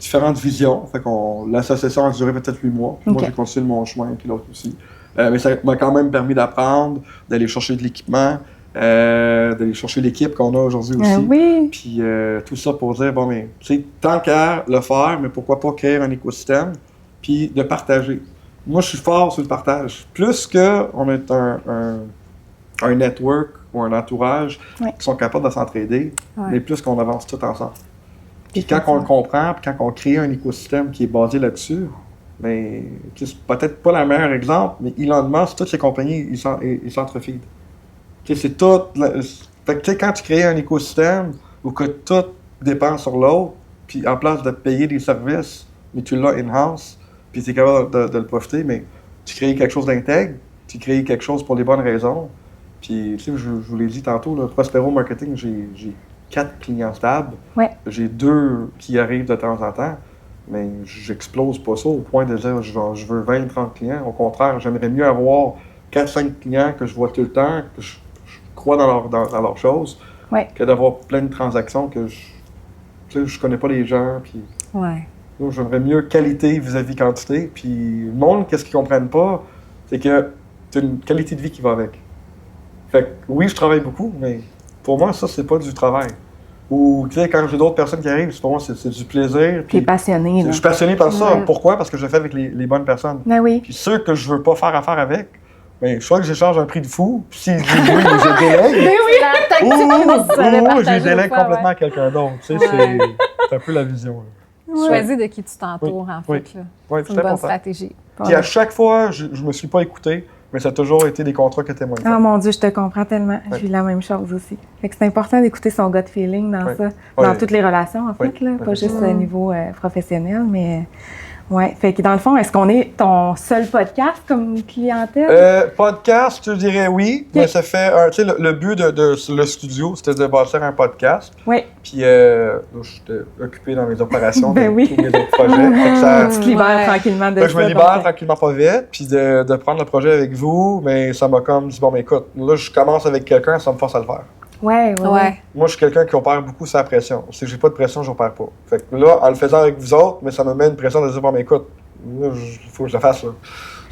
différentes visions. Fait l'association a duré peut-être 8 mois. Moi, j'ai continué mon chemin, puis l'autre aussi. Mais ça m'a quand même permis d'apprendre, d'aller chercher de l'équipement, d'aller chercher l'équipe qu'on a aujourd'hui aussi. Puis tout ça pour dire, bon, mais tu sais, tant qu'à le faire, mais pourquoi pas créer un écosystème, puis de partager. Moi, je suis fort sur le partage. Plus qu'on est un network ou un entourage qui sont capables de s'entraider, mais plus qu'on avance tout ensemble. Puis quand on le comprend, puis quand on crée un écosystème qui est basé là-dessus, mais c'est peut-être pas le meilleur exemple, mais Elon Musk, toutes ces compagnies, ils s'entrefident. C'est tout. Fait que quand tu crées un écosystème où que tout dépend sur l'autre, puis en place de payer des services, mais tu l'as in-house, puis tu es capable de le profiter, mais tu crées quelque chose d'intègre, tu crées quelque chose pour les bonnes raisons. Puis, tu sais, je vous l'ai dit tantôt, là, Prospero Marketing, j'ai 4 clients stables. J'ai 2 qui arrivent de temps en temps. Mais j'explose pas ça au point de dire je veux 20-30 clients. Au contraire, j'aimerais mieux avoir 4-5 clients que je vois tout le temps, que je crois dans leurs choses, que d'avoir plein de transactions que je connais pas les gens. Puis, donc, j'aimerais mieux qualité vis-à-vis quantité. Puis le monde, qu'est-ce qu'ils comprennent pas, c'est que tu as une qualité de vie qui va avec. Fait que oui, je travaille beaucoup, mais pour moi, ça, c'est pas du travail. Ou, tu sais, quand j'ai d'autres personnes qui arrivent, pour moi, c'est du plaisir. Puis passionné, là. Je suis passionné par ça. Pourquoi? Parce que je le fais avec les bonnes personnes. Puis ceux que je veux pas faire affaire avec, bien, soit que j'échange un prix de fou, puis s'ils disent oui, je délègue. Ou je les délègue complètement à quelqu'un d'autre. Tu sais, c'est un peu la vision. Choisis de qui tu t'entoures, en fait. C'est une bonne stratégie. Puis à chaque fois, je me suis pas écouté. Mais ça a toujours été des contrats qui étaient moins forts. Ah mon Dieu, je te comprends tellement. Je vis la même chose aussi. Fait que c'est important d'écouter son gut feeling dans ça, dans toutes les relations en fait, là, pas juste au niveau professionnel, mais fait que dans le fond, est-ce qu'on est ton seul podcast comme clientèle? Podcast, je dirais oui, mais ça fait, tu sais, le but de le studio, c'était de bâtir un podcast. Puis j'étais occupé dans mes opérations, tous mes autres projets. Tu te libères tranquillement de ça. Je me libère tranquillement pas vite, puis de prendre le projet avec vous, mais ça m'a comme dit, bon, mais écoute, là, je commence avec quelqu'un, ça me force à le faire. Moi, je suis quelqu'un qui opère beaucoup sa pression. Si j'ai pas de pression, j'opère pas. Fait que là, en le faisant avec vous autres, mais ça me met une pression de dire, bon, mais écoute, il faut que je le fasse. Là.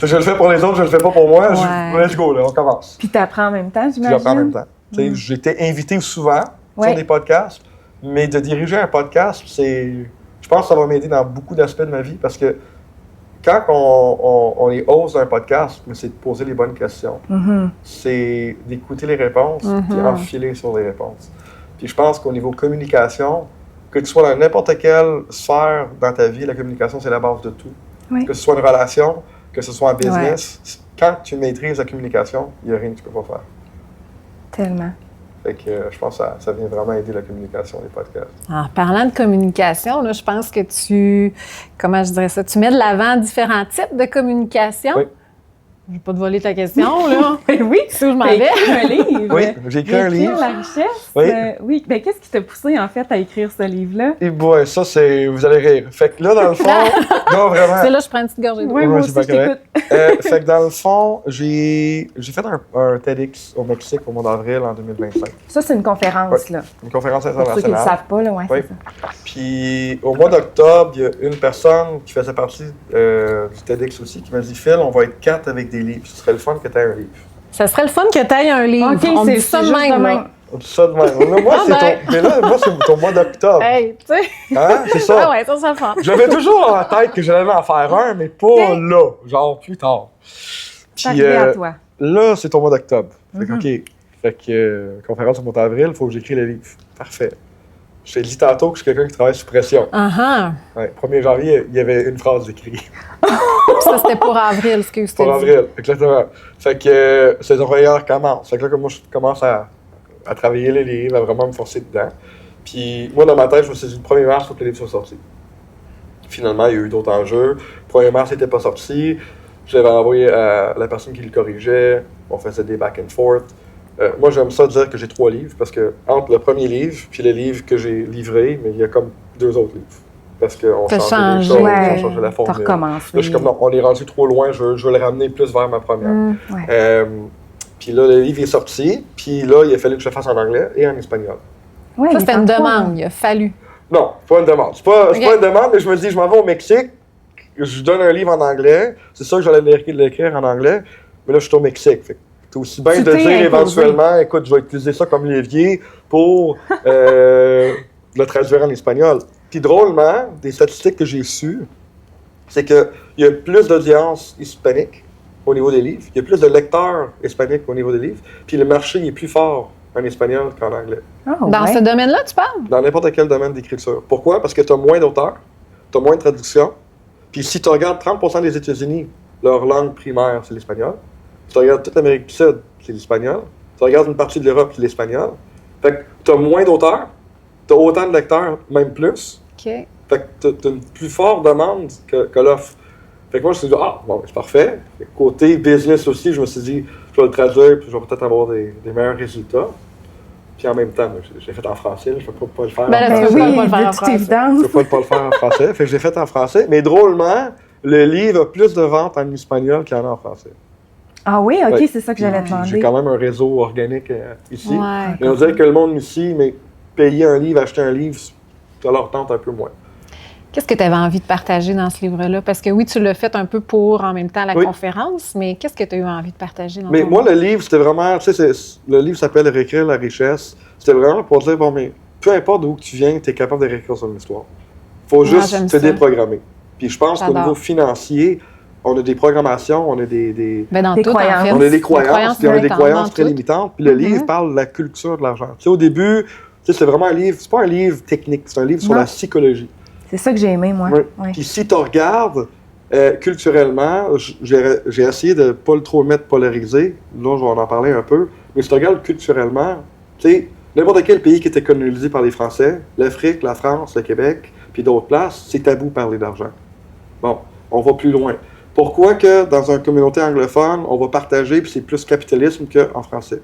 Je le fais pour les autres, je le fais pas pour moi. Let's go, là, on commence. Puis tu apprends en même temps, j'imagine? Puis j'apprends en même temps. J'ai été invité souvent sur des podcasts, mais de diriger un podcast, je pense que ça va m'aider dans beaucoup d'aspects de ma vie parce que quand on est host d'un podcast, c'est de poser les bonnes questions. C'est d'écouter les réponses puis enfiler sur les réponses. Puis je pense qu'au niveau communication, que tu sois dans n'importe quelle sphère dans ta vie, la communication, c'est la base de tout. Que ce soit une relation, que ce soit en business, quand tu maîtrises la communication, il n'y a rien que tu ne peux pas faire. Tellement. Fait que je pense que ça vient vraiment aider la communication des podcasts. En parlant de communication, là, je pense que tu mets de l'avant différents types de communication. Oui. Je ne vais pas te voler ta question, là. Oui, c'est où je m'en vais. écrit un livre. Oui, j'ai écrit un livre. La richesse. Oui. Ben, qu'est-ce qui t'a poussé, en fait, à écrire ce livre-là? Et boy, ça, vous allez rire. Fait que là, dans le fond, non, vraiment. C'est là que je prends une petite gorgée d'eau. Oui, moi aussi, je t'écoute. Fait que dans le fond, j'ai fait un TEDx au Mexique au mois d'avril en 2025. Ça, c'est une conférence, là. Une conférence Pour ceux qui ne internationale. le savent pas, là, c'est ça. Puis au mois d'octobre, il y a une personne qui faisait partie du TEDx aussi qui m'a dit « Phil, on va être 4 avec des livres. Ce serait le fun que tu aies un livre. » Ça serait le fun que tu aies un livre. OK, on dit ça de même. On dit ça de même. Moi, c'est ton mois d'octobre. Hey, tu sais. Hein? C'est ça. Ah ouais, ça le fun. J'avais toujours en tête que j'allais en faire un, mais pas là. Genre plus tard. Puis à toi. Là, c'est ton mois d'octobre. Fait que, OK. Fait que conférence au mois d'avril, il faut que j'écris le livre. Parfait. Je t'ai dit tantôt que je suis quelqu'un qui travaille sous pression. Ouais, 1er janvier, il y avait une phrase écrite. Ça, c'était pour avril, ce que tu Pour avril, exactement. Fait que saison régulière commence. Fait que là, moi, je commence à travailler les livres, à vraiment me forcer dedans. Puis moi, dans ma tête, je me suis dit, le 1er mars, il faut que les livres soient sortis. Finalement, il y a eu d'autres enjeux. Le 1er mars, il n'était pas sorti. Je l'avais envoyé à la personne qui le corrigeait. On faisait des back and forth. Moi, j'aime ça dire que j'ai 3 livres parce que entre le premier livre puis le livre que j'ai livré, mais il y a comme 2 autres livres. Parce qu'on changeait les choses, on changeait la formule. Là, je suis comme, non, on est rendu trop loin, je veux le ramener plus vers ma première. Puis là, le livre est sorti, puis là, il a fallu que je le fasse en anglais et en espagnol. Ouais, ça, c'était une demande, il a fallu. Non, pas une demande. C'est pas une demande, mais je me dis, je m'en vais au Mexique, je donne un livre en anglais, c'est sûr que j'allais l'écrire en anglais, mais là, je suis au Mexique. Fait c'est aussi bien de dire éventuellement, écoute, je vais utiliser ça comme levier pour le traduire en espagnol. Puis drôlement, des statistiques que j'ai sues, c'est qu'il y a plus d'audience hispanique au niveau des livres, il y a plus de lecteurs hispaniques au niveau des livres, puis le marché est plus fort en espagnol qu'en anglais. Dans ce domaine-là, tu parles? Dans n'importe quel domaine d'écriture. Pourquoi? Parce que tu as moins d'auteurs, tu as moins de traductions, puis si tu regardes 30% des États-Unis, leur langue primaire, c'est l'espagnol. Si tu regardes toute l'Amérique du Sud, c'est l'espagnol. Si tu regardes une partie de l'Europe, c'est l'espagnol. Fait que tu as moins d'auteurs, tu as autant de lecteurs, même plus. OK. Fait que tu as une plus forte demande que l'offre. Fait que moi, je me suis dit, bon, c'est parfait. Côté business aussi, je me suis dit, je vais le traduire, puis je vais peut-être avoir des meilleurs résultats. Puis en même temps, j'ai fait en français, je ne peux pas le faire en français. Oui, de toute évidence. Je ne peux pas le faire en français. Fait que j'ai fait en français. Mais drôlement, le livre a plus de ventes en espagnol qu'il y en a en français. Ah oui? OK, c'est ça que j'allais te demander. J'ai quand même un réseau organique ici. Ouais, mais on dirait que le monde ici, mais payer un livre, acheter un livre, ça leur tente un peu moins. Qu'est-ce que tu avais envie de partager dans ce livre-là? Parce que oui, tu l'as fait un peu pour, en même temps, la conférence, mais qu'est-ce que tu as eu envie de partager dans moi, le livre, c'était vraiment, le livre s'appelle « Réécrire la richesse ». C'était vraiment pour dire, bon, mais peu importe d'où tu viens, tu es capable de réécrire son histoire. Il faut juste te déprogrammer. Puis je pense qu'au niveau financier, on a des programmations, on a des croyances. On a des croyances, puis on a des croyances très limitantes. Puis le livre parle de la culture de l'argent. Tu sais, au début, c'est vraiment un livre, c'est pas un livre technique, c'est un livre sur la psychologie. C'est ça que j'ai aimé, moi. Oui. Puis si tu regardes culturellement, j'ai essayé de ne pas trop le mettre polarisé. Là, je vais en parler un peu. Mais si tu regardes culturellement, tu sais, n'importe quel pays qui était colonisé par les Français, l'Afrique, la France, le Québec, puis d'autres places, c'est tabou de parler d'argent. Bon, on va plus loin. Pourquoi que dans une communauté anglophone, on va partager, puis c'est plus capitalisme qu'en français?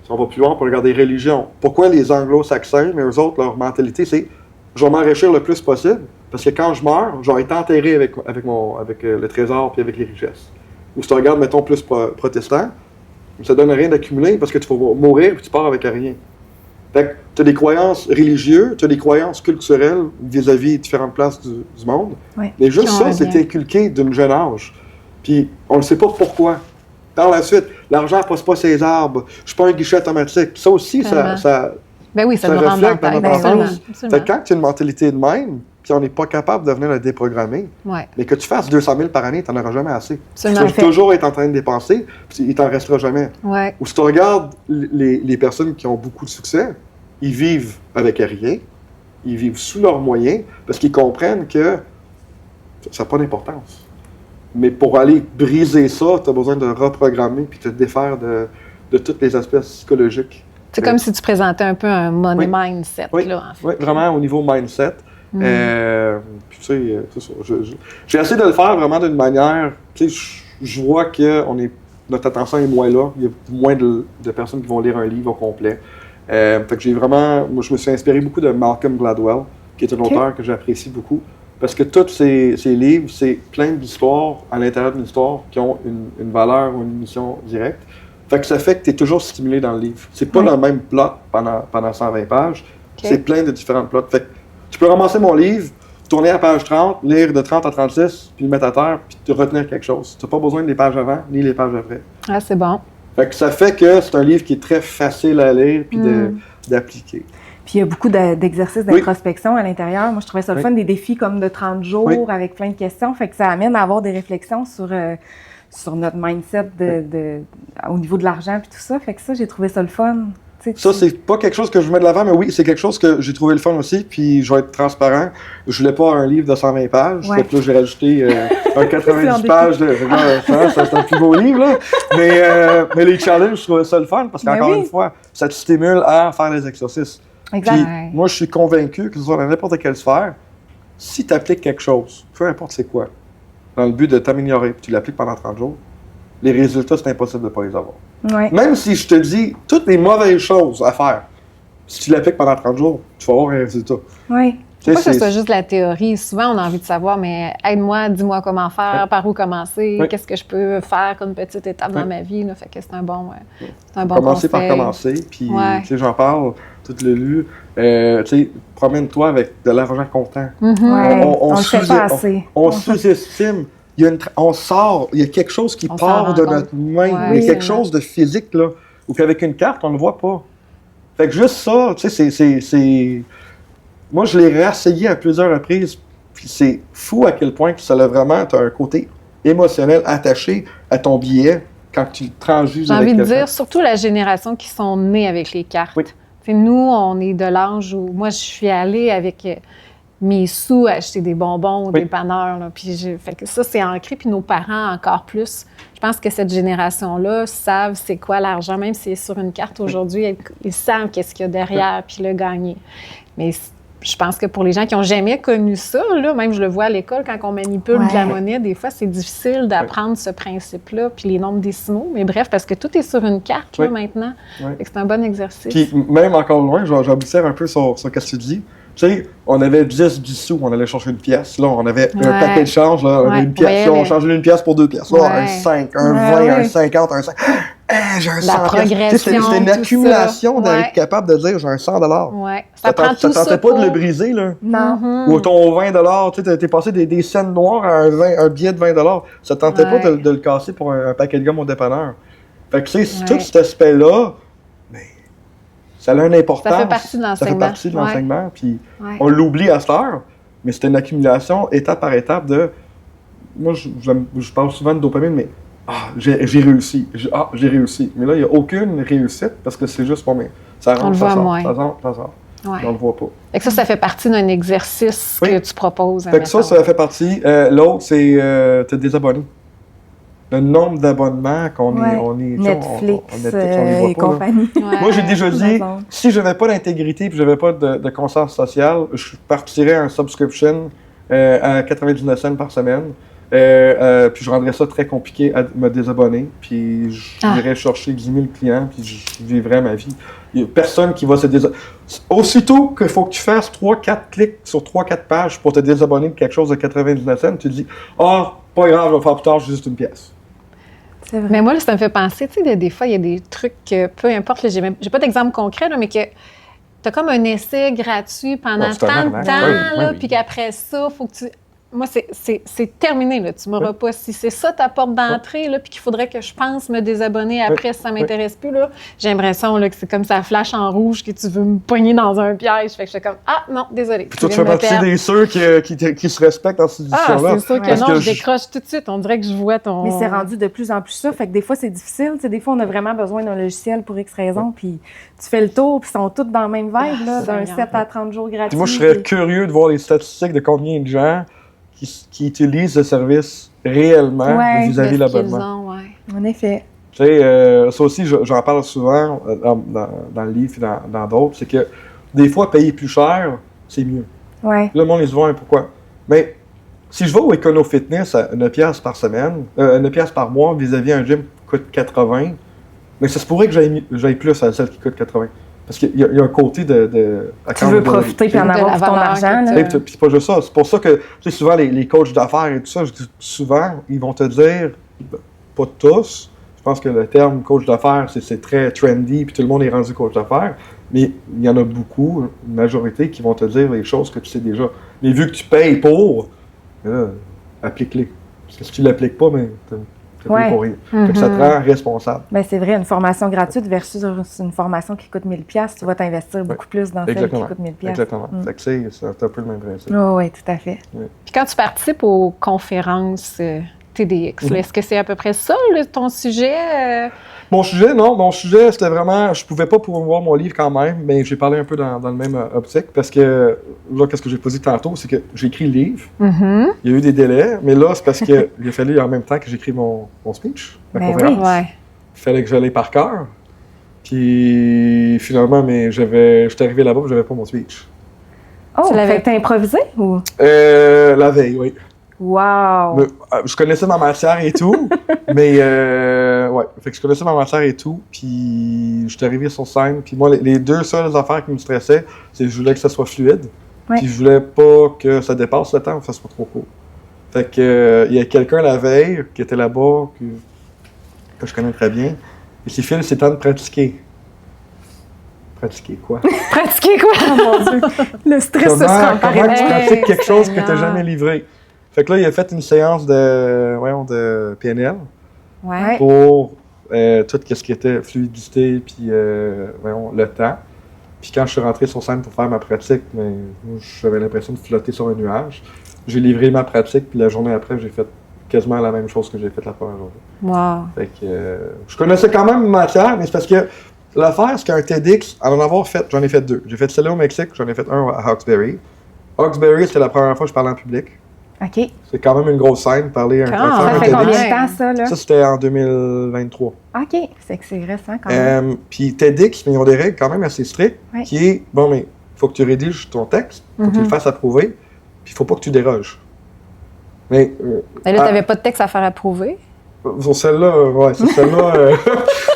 Si on va plus loin, on peut regarder religion. Pourquoi les anglo-saxons, mais eux autres, leur mentalité, c'est je vais m'enrichir le plus possible, parce que quand je meurs, je vais être enterré avec le trésor puis avec les richesses. Ou si tu regardes, mettons, plus protestant, ça ne donne rien d'accumuler parce que tu vas mourir puis tu pars avec rien. Fait que tu as des croyances religieuses, tu as des croyances culturelles vis-à-vis différentes places du monde. Oui. Mais juste ça, c'est inculqué d'un jeune âge. Puis on ne sait pas pourquoi. Par la suite, l'argent ne passe pas ses arbres. Je ne suis pas un guichet automatique. Ça aussi, ça ben oui, ça nous rentre reflète dans dans la notre tête. enfance. Fait que quand tu as une mentalité de même, puis on n'est pas capable de venir le déprogrammer, mais que tu fasses 200 000 par année, tu n'en auras jamais assez. Tu vas toujours être en train de dépenser, puis il t'en restera jamais. Ouais. Ou si tu regardes les personnes qui ont beaucoup de succès, ils vivent avec rien, ils vivent sous leurs moyens, parce qu'ils comprennent que ça n'a pas d'importance. Mais pour aller briser ça, tu as besoin de reprogrammer puis te défaire de tous les aspects psychologiques. C'est comme si tu présentais un peu un money mindset, là, en fait. Oui, vraiment au niveau mindset. Puis tu sais, c'est ça. J'ai essayé de le faire vraiment d'une manière, tu sais, je vois que notre attention est moins là. Il y a moins de personnes qui vont lire un livre au complet. Fait que j'ai vraiment, moi je me suis inspiré beaucoup de Malcolm Gladwell, qui est un auteur que j'apprécie beaucoup. Parce que tous ces livres, c'est plein d'histoires à l'intérieur d'une histoire qui ont une valeur ou une mission directe. Fait que ça fait que tu es toujours stimulé dans le livre. C'est pas le même plot pendant 120 pages. C'est plein de différentes plots. Fait que tu peux ramasser mon livre, tourner à page 30, lire de 30 à 36, puis le mettre à terre, puis te retenir quelque chose. Tu n'as pas besoin des pages avant ni les pages après. Ah, c'est bon. Fait que ça fait que c'est un livre qui est très facile à lire puis d'appliquer. Puis il y a beaucoup d'exercices d'introspection à l'intérieur. Moi, je trouvais ça le fun, des défis comme de 30 jours avec plein de questions. Fait que ça amène à avoir des réflexions sur notre mindset au niveau de l'argent puis tout ça. Fait que ça, j'ai trouvé ça le fun. Ça, c'est pas quelque chose que je mets de l'avant, mais oui, c'est quelque chose que j'ai trouvé le fun aussi, puis je vais être transparent. Je voulais pas un livre de 120 pages, fait que là, j'ai rajouté un 90 pages de... c'est un plus beau livre, là. Mais les challenges, je trouvais ça le fun, parce qu'encore une fois, ça te stimule à faire des exercices. Exact. Puis moi, je suis convaincu que ce soit dans n'importe quelle sphère, si tu appliques quelque chose, peu importe c'est quoi, dans le but de t'améliorer, puis tu l'appliques pendant 30 jours, les résultats, c'est impossible de ne pas les avoir. Ouais. Même si je te dis toutes les mauvaises choses à faire, si tu l'appliques pendant 30 jours, tu vas avoir un résultat. Oui. Faut pas que ce soit juste la théorie. Souvent, on a envie de savoir, mais aide-moi, dis-moi comment faire, par où commencer, qu'est-ce que je peux faire comme petite étape dans ma vie. Là. Fait que c'est un bon Commencer conseil. par commencer, puis tu sais, j'en parle, tout le lu. Tu sais, promène-toi avec de l'argent comptant. On le fait pas assez. On sous-estime. Il y a quelque chose qui part de notre main. Il y a quelque chose de physique, là, ou qu'avec une carte, on ne le voit pas. Fait que juste ça, tu sais, c'est... Moi, je l'ai réessayé à plusieurs reprises, puis c'est fou à quel point que ça a vraiment un côté émotionnel attaché à ton billet quand tu le transjuges avec quelqu'un. J'ai envie de dire, surtout la génération qui sont nées avec les cartes. Oui. Nous, on est de l'âge où... Moi, je suis allée avec... mes sous à acheter des bonbons au dépanneur. Là, puis fait que ça, c'est ancré. Puis nos parents, encore plus. Je pense que cette génération-là savent c'est quoi l'argent. Même si c'est sur une carte aujourd'hui, ils savent qu'est-ce qu'il y a derrière, puis le gagner. Mais je pense que pour les gens qui n'ont jamais connu ça, là, même je le vois à l'école, quand on manipule de la monnaie, des fois, c'est difficile d'apprendre ce principe-là, puis les nombres décimaux. Mais bref, parce que tout est sur une carte là, maintenant. Fait que c'est un bon exercice. Puis même encore loin, j'observe un peu sur ce que tu dis. Tu sais, on avait 10 sous, on allait chercher une pièce. Là, on avait un paquet de change, là, on avait une pièce. Là, on changeait une pièce pour 2 pièces. Là, un 5, un 20, un 50, un 5. J'ai un 100. La progression, c'était une accumulation d'être capable de dire j'ai un 100 Oui. Ça prend tout ça. Ça tentait pas de le briser, là. Non. Ou ton 20 tu sais, t'es passé des scènes noires à un billet de 20 Ça tentait pas de le casser pour un paquet de gomme au dépanneur. Fait que, tu sais, tout cet aspect-là, ça a une importance. Ça fait partie de l'enseignement. Ça fait partie de l'enseignement. Puis on l'oublie à cette heure, mais c'est une accumulation étape par étape de... Moi, je parle souvent de dopamine, mais j'ai réussi. J'ai réussi. Mais là, il n'y a aucune réussite parce que c'est juste, mais ça rentre, ça sort. Ouais. On le voit pas. Fait que ça fait partie d'un exercice que tu proposes. Fait que ça fait partie. L'autre, c'est te désabonner. Le nombre d'abonnements qu'on est... Netflix, on les voit et pas, compagnie. Moi, j'ai déjà dit, si je n'avais pas d'intégrité et je n'avais pas de conscience sociale, je partirais un subscription à 99 cents par semaine. Puis je rendrais ça très compliqué à me désabonner. Puis j'irais chercher 10 000 clients puis je vivrais ma vie. Il n'y a personne qui va se désabonner. Aussitôt qu'il faut que tu fasses 3-4 clics sur 3-4 pages pour te désabonner de quelque chose de 99 cents, tu te dis « pas grave, je vais faire plus tard, j'ai juste une pièce. » Mais moi, là, ça me fait penser, tu sais, des fois, il y a des trucs que, peu importe, j'ai pas d'exemple concret, là, mais que t'as comme un essai gratuit pendant c'est un tant de arnaque. temps, Oui, oui. puis qu'après ça, il faut que tu... Moi, c'est terminé, là. Tu m'auras pas... Si c'est ça ta porte d'entrée, là, puis qu'il faudrait que je pense me désabonner après si ça m'intéresse plus, là, j'ai l'impression là, que c'est comme ça flash en rouge que tu veux me poigner dans un piège. Fait que je fais comme, ah non, désolé. Puis toi, tu fais partie des ceux qui se respectent dans cette Ah, édition-là. c'est sûr que Parce non, que je décroche tout de suite. On dirait que je vois ton... Mais c'est rendu de plus en plus ça. Fait que des fois, c'est difficile. Tu sais, des fois, on a vraiment besoin d'un logiciel pour X raison. Puis tu fais le tour, puis ils sont tous dans la même vibe, là, d'un 7 à 30 jours gratuits. Puis moi, je serais curieux de voir les statistiques de combien de gens qui utilisent le service réellement vis-à-vis de l'abonnement. En effet. Tu sais, ça aussi, j'en parle souvent dans le livre et dans d'autres, c'est que des fois, payer plus cher, c'est mieux. Ouais. Le monde, ils se voient pourquoi. Mais si je vais au Econo Fitness à 9$ par semaine, 9$ par mois vis-à-vis un gym qui coûte 80$, mais ça se pourrait que j'aille plus à celle qui coûte 80$. Parce qu'il y a un côté de tu veux profiter puis en avoir pour ton argent. Puis c'est pas juste ça. C'est pour ça que, tu sais, souvent, les coachs d'affaires et tout ça, je dis souvent, ils vont te dire, pas tous, je pense que le terme coach d'affaires, c'est très trendy, puis tout le monde est rendu coach d'affaires, mais il y en a beaucoup, une majorité, qui vont te dire les choses que tu sais déjà. Mais vu que tu payes pour, applique-les. Parce que si tu l'appliques pas, mais t'as payé pour rien. Fait que ça te rend responsable. Ben, c'est vrai, une formation gratuite versus une formation qui coûte 1000$, tu vas t'investir beaucoup plus dans celle qui coûte 1000$. Exactement. Fait que c'est un peu le même principe. Oui, tout à fait. Puis quand tu participes aux conférences TDX, là, est-ce que c'est à peu près ça, là, ton sujet? Mon sujet, non. Mon sujet, c'était vraiment... Je pouvais pas promouvoir mon livre quand même, mais j'ai parlé un peu dans le même optique, parce que, là, qu'est-ce que j'ai posé tantôt, c'est que j'ai écrit le livre, il y a eu des délais, mais là, c'est parce qu'il a fallu en même temps que j'écris mon speech, la conférence. Oui. Ouais. Il fallait que j'allais par cœur, puis finalement, j'étais arrivé là-bas, j'avais pas mon speech. Oh, fait que t'as improvisé ou? La veille, oui. Wow! Je connaissais ma matière et tout, mais fait que je connaissais ma matière et tout, puis j'étais arrivé sur scène, puis moi, les deux seules affaires qui me stressaient, c'est que je voulais que ça soit fluide, puis je voulais pas que ça dépasse le temps, ou que ça soit trop court. Fait que il y a quelqu'un la veille qui était là-bas, que je connais très bien, et c'est Phil, c'est temps de pratiquer. Pratiquer quoi? Pratiquer quoi? Oh mon Dieu! Le stress se sera emparé. Comment tu pratiques quelque chose que tu n'as jamais livré? Fait que là, il a fait une séance de PNL pour tout ce qui était fluidité puis le temps. Puis quand je suis rentré sur scène pour faire ma pratique, j'avais l'impression de flotter sur un nuage. J'ai livré ma pratique, puis la journée après, j'ai fait quasiment la même chose que j'ai faite la première journée. Wow! Fait que je connaissais quand même ma matière, mais c'est parce que l'affaire, c'est qu'un TEDx, en avoir fait, j'en ai fait deux. J'ai fait celui au Mexique, j'en ai fait un à Hawkesbury. Hawkesbury, c'était la première fois que je parlais en public. OK. C'est quand même une grosse scène, parler un ça fait TEDx. combien de temps, ça, là? Ça, c'était en 2023. OK. C'est que c'est récent, quand même. Puis TEDx, mais ils ont des règles quand même assez strictes, qui est, bon, mais il faut que tu rédiges ton texte, il faut que tu le fasses approuver, puis il faut pas que tu déroges. Mais là, tu n'avais pas de texte à faire approuver? Sur celle-là, c'est celle-là.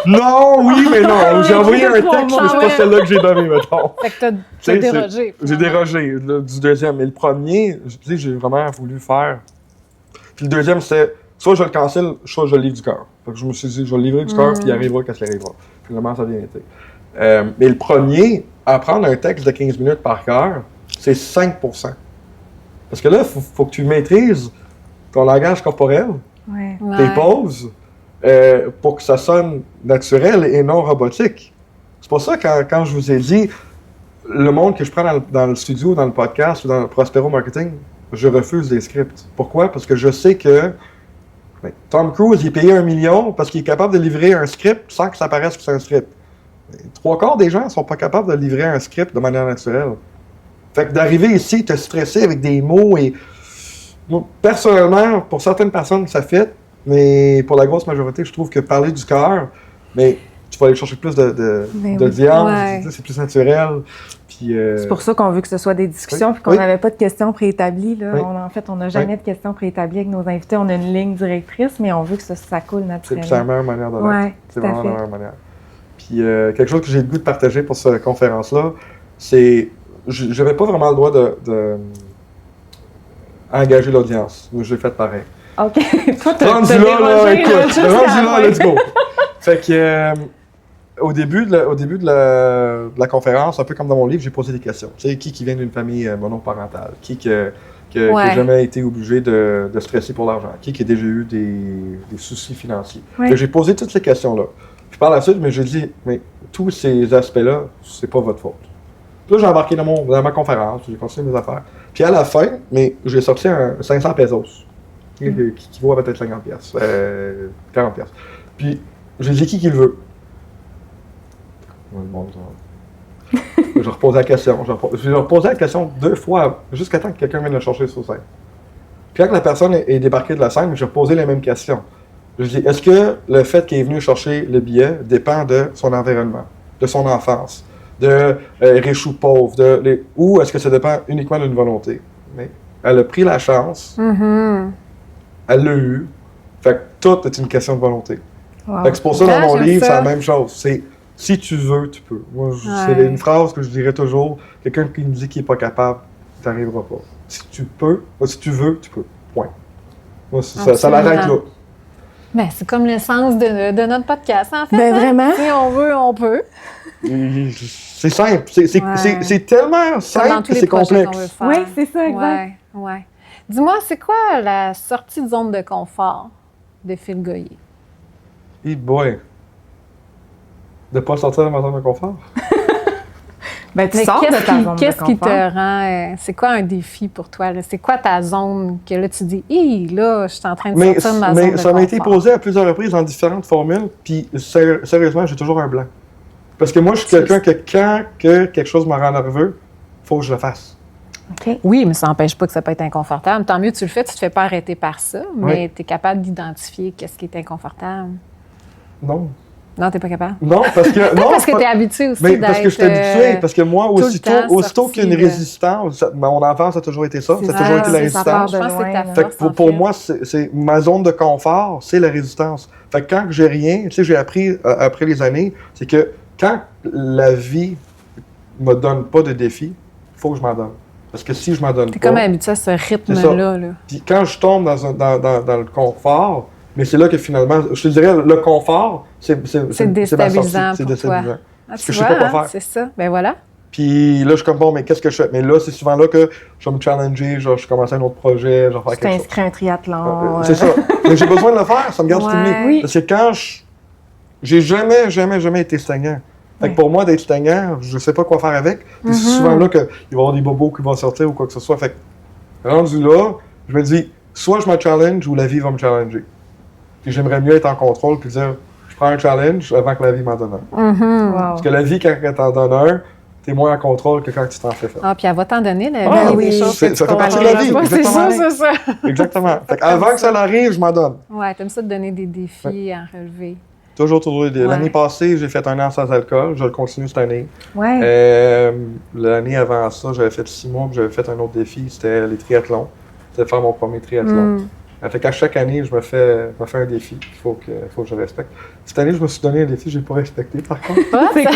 Non, oui, mais non. J'ai envoyé un texte, mais c'est pas celle-là que j'ai donné, mettons. Fait que t'as dérogé. J'ai dérogé du deuxième. Mais le premier, j'ai vraiment voulu faire. Puis le deuxième, c'était soit je le cancelle, soit je le livre du cœur. Fait que je me suis dit, je vais le livrer du cœur, puis il arrivera quand il arrivera. Finalement, ça a bien été. Mais le premier, apprendre un texte de 15 minutes par cœur, c'est 5%. Parce que là, il faut que tu maîtrises ton langage corporel. Tes pauses, pour que ça sonne naturel et non robotique. C'est pour ça que quand je vous ai dit, le monde que je prends dans le studio, dans le podcast ou dans le Prospero Marketing, je refuse les scripts. Pourquoi? Parce que je sais que Tom Cruise, il est payé 1 million parce qu'il est capable de livrer un script sans que ça paraisse que c'est un script. 3/4 des gens ne sont pas capables de livrer un script de manière naturelle. Fait que d'arriver ici, te stresser avec des mots et... Moi, personnellement, pour certaines personnes, ça fait, mais pour la grosse majorité, je trouve que parler du cœur, mais tu vas aller chercher plus d'audience, c'est plus naturel. Puis, c'est pour ça qu'on veut que ce soit des discussions, puis qu'on n'avait pas de questions préétablies. Là. En fait, on n'a jamais de questions préétablies avec nos invités. On a une ligne directrice, mais on veut que ça coule naturellement. C'est la meilleure manière de l'être. C'est vraiment la meilleure manière. Puis quelque chose que j'ai le goût de partager pour cette conférence-là, c'est... Je n'avais pas vraiment le droit de engager l'audience. Moi, j'ai fait pareil. OK. Toi, rendu là, écoute. Rendu là, let's go. Fait que au début de la conférence, un peu comme dans mon livre, j'ai posé des questions. Tu sais, qui vient d'une famille monoparentale? Qui n'a jamais été obligé de stresser pour l'argent? Qui a déjà eu des soucis financiers? Ouais. J'ai posé toutes ces questions-là. Puis par la suite, j'ai dit, mais tous ces aspects-là, c'est pas votre faute. Puis là, j'ai embarqué dans ma conférence, j'ai continué mes affaires. Puis à la fin, j'ai sorti un 500 pesos, qui vaut peut-être 50 pièces, 40 pièces. Puis j'ai dit qui le veut. Je reposais la question. Je reposais la question 2 fois, jusqu'à temps que quelqu'un vienne le chercher sur scène. Puis quand la personne est débarquée de la scène, j'ai reposé les mêmes questions. Je dis, est-ce que le fait qu'il est venu chercher le billet dépend de son environnement, de son enfance, de riche ou pauvre, ou est-ce que ça dépend uniquement d'une volonté? Mais elle a pris la chance, elle l'a eu, fait que tout est une question de volonté. Wow. Fait que c'est pour ça, dans mon livre, ça. c'est la même chose. C'est si tu veux, tu peux. Moi, c'est une phrase que je dirais toujours. Quelqu'un qui me dit qu'il n'est pas capable, tu n'arriveras pas. Si tu veux, tu peux. Point. Moi, ça l'arrête là. Ben, c'est comme le sens de notre podcast, en fait. Ben, vraiment? Si on veut, on peut. C'est simple. C'est tellement simple que c'est complexe. Oui, c'est ça, exact. Ouais. Dis-moi, c'est quoi la sortie de zone de confort de Phil Goyer? Hey boy! De ne pas sortir de ma zone de confort? Ben, tu sors de ta zone de confort. Qu'est-ce qui te rend... c'est quoi un défi pour toi? Là? C'est quoi ta zone que là, tu dis, là, je suis en train de sortir de ma zone de confort? Mais ça m'a été posé à plusieurs reprises dans différentes formules, puis sérieusement, j'ai toujours un blanc. Parce que moi, je suis quelqu'un que quand quelque chose me rend nerveux, il faut que je le fasse. OK. Oui, mais ça n'empêche pas que ça peut être inconfortable. Tant mieux tu le fais, tu ne te fais pas arrêter par ça, mais tu es capable d'identifier qu'est-ce qui est inconfortable. Non. Non, tu n'es pas capable? Non, parce que... non, parce que tu es habitué aussi mais parce que je suis habitué, parce que moi, aussitôt qu'il y a une sorti, résistance, mon enfance a toujours été ça, ça a toujours été la résistance. Je pense que c'est ta Fait force, que pour moi, c'est ma zone de confort, c'est la résistance. Fait que quand j'ai rien, tu sais, j'ai appris après les années, c'est que quand la vie me donne pas de défi, il faut que je m'en donne. Parce que si je m'en donne pas... T'es comme habitué à ce rythme-là. Là. Puis quand je tombe dans le confort, mais c'est là que finalement, je te dirais, le confort, c'est déstabilisant c'est pour toi. Parce que je sais pas quoi faire. C'est ça. Ben voilà. Puis là, je suis comme, bon, mais qu'est-ce que je fais? Mais là, c'est souvent là que je vais me challenger, genre, je commence un autre projet, je vais faire quelque chose. Tu t'inscris à un triathlon. C'est ça. Mais j'ai besoin de le faire, ça me garde stimulé. Oui. Parce que quand j'ai jamais été stagnant. Fait que pour moi, d'être stagnant, je sais pas quoi faire avec. Puis c'est souvent là qu'il va y avoir des bobos qui vont sortir ou quoi que ce soit. Fait que, rendu là, je me dis, soit je me challenge ou la vie va me challenger. Puis j'aimerais mieux être en contrôle puis dire, je prends un challenge avant que la vie m'en donne un. Wow. Parce que la vie, quand elle t'en donne un, t'es moins en contrôle que quand tu t'en fais faire. Ah, puis elle va t'en donner la vie des choses. Ça fait partie de la vie. C'est ça. Exactement. Fait avant que ça arrive, je m'en donne. Ouais, t'aimes ça de donner des défis à relever. Toujours. L'année passée, j'ai fait 1 an sans alcool. Je le continue cette année. Ouais. L'année avant ça, j'avais fait 6 mois, puis j'avais fait un autre défi. C'était les triathlons. C'était faire mon premier triathlon. Fait qu'à chaque année, je me fais un défi qu'il faut que je respecte. Cette année, je me suis donné un défi que je n'ai pas respecté, par contre. C'est quoi?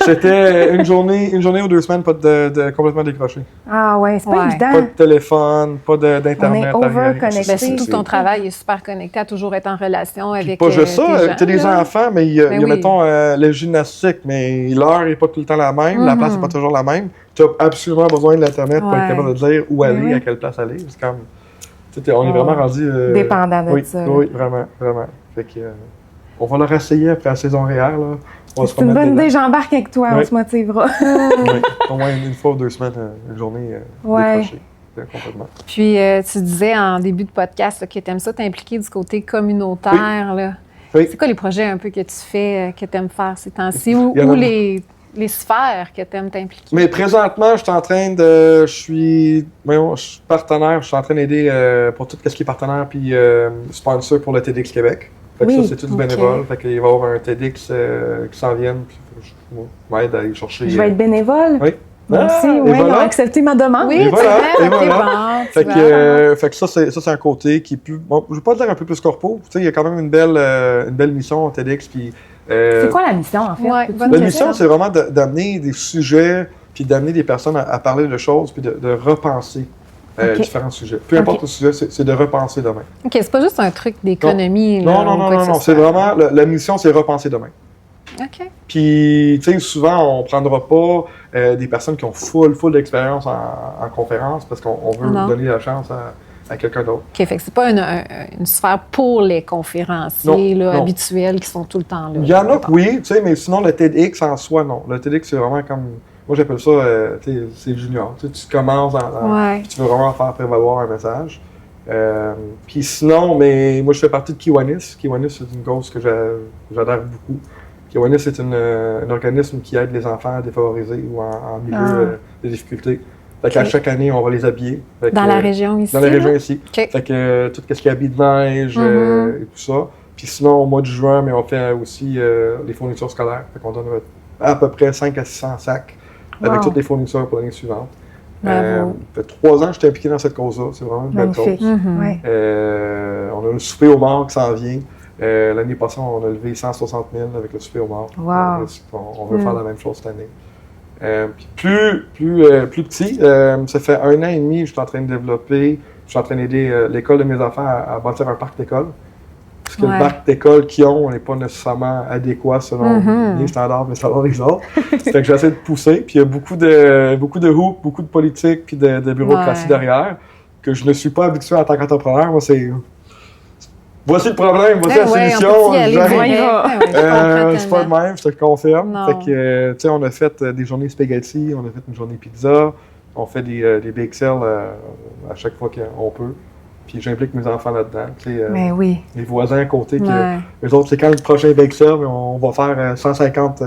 C'était une journée ou 2 semaines, pas de complètement décroché. Ah ouais, c'est pas évident. Pas de téléphone, pas d'Internet. On est over-connecté. Ben, surtout ton travail est super connecté à toujours être en relation avec pas juste ça, tu as des là. enfants, mais il y a, mettons, le gymnastique, mais l'heure n'est pas tout le temps la même, la place n'est pas toujours la même. Tu as absolument besoin de l'Internet pour être capable de dire où aller, à quelle place aller. C'est comme... On est vraiment rendu... dépendant de ça. Oui, vraiment. Fait que, on va leur essayer après la saison réelle. Là. C'est une bonne idée, j'embarque avec toi, on se motivera. Oui, au moins 1 fois ou 2 semaines, une journée décrochée. Complètement. Puis, tu disais en début de podcast là, que tu aimes ça t'impliquer du côté communautaire. Là. Oui. C'est quoi les projets un peu que tu fais, que tu aimes faire ces temps-ci? Ou les sphères que tu aimes t'impliquer? Mais présentement, je suis en train de... Je suis partenaire, je suis en train d'aider pour tout ce qui est partenaire puis sponsor pour le TEDx Québec. Fait que ça, c'est tout du bénévole. Fait qu'il va y avoir un TEDx qui s'en vient. Puis je m'aide à aller chercher... Je vais être bénévole. Oui. Moi aussi, oui, ils ont accepté ma demande. Oui, et voilà. Bon, fait que ça, c'est un côté qui est plus... Bon, je ne vais pas dire un peu plus corpo. Tu sais, il y a quand même une belle mission au TEDx. Puis, c'est quoi la mission, en fait? Ouais, la mission, c'est vraiment d'amener des sujets puis d'amener des personnes à parler de choses puis de repenser différents sujets. Peu importe le sujet, c'est de repenser demain. OK, c'est pas juste un truc d'économie. Non. C'est vraiment... La mission, c'est repenser demain. OK. Puis, tu sais, souvent, on prendra pas des personnes qui ont full d'expérience en conférence parce qu'on veut Non. donner la chance à quelqu'un d'autre. OK, fait que c'est pas une sphère pour les conférenciers là, Non. habituels qui sont tout le temps là. Il y en a que oui, tu sais, mais sinon, le TEDx en soi, non. Le TEDx, c'est vraiment comme... Moi, j'appelle ça, tu sais, c'est junior. Tu sais, tu commences Ouais. puis tu veux vraiment faire prévaloir un message. Puis sinon, mais moi, je fais partie de Kiwanis. Kiwanis, c'est une cause que j'adhère beaucoup. Kiwanis, c'est un organisme qui aide les enfants défavorisés ou en milieu de difficulté. Fait qu'à chaque année, on va les habiller. Fait Dans que, la région ici? Dans la région là? ici. OK. Fait que tout ce qui est habits de neige et tout ça. Puis sinon, au mois de juin, mais on fait aussi les fournitures scolaires. Fait qu'on donne à peu près 5 à 600 sacs avec toutes les fournitures pour l'année suivante. Bravo. Ça fait 3 ans que je suis impliqué dans cette cause-là. C'est vraiment une belle cause. Magnifique. Ouais. On a le souper aux morts qui s'en vient. L'année passée, on a levé 160 000 avec le souper aux morts. Wow. On veut faire la même chose cette année. Puis plus petit, ça fait 1 an et demi que je suis en train de développer, je suis en train d'aider l'école de mes enfants à bâtir un parc d'école. Parce que le parc d'école qu'ils ont n'est pas nécessairement adéquat selon les standards, mais selon les autres. Fait que j'essaie de pousser. Puis il y a beaucoup de hoops, beaucoup de politique, puis de bureaucratie derrière, que je ne suis pas habitué en tant qu'entrepreneur. Moi, c'est... Voici le problème, voici la solution. C'est pas le même, je te le confirme. Non. Fait que, tu sais, on a fait des journées spaghetti, on a fait une journée pizza, on fait des bake sales à chaque fois qu'on peut. Puis j'implique mes enfants là-dedans. Mais oui. Les voisins à côté, eux autres, c'est quand le prochain bake sale, on va faire 150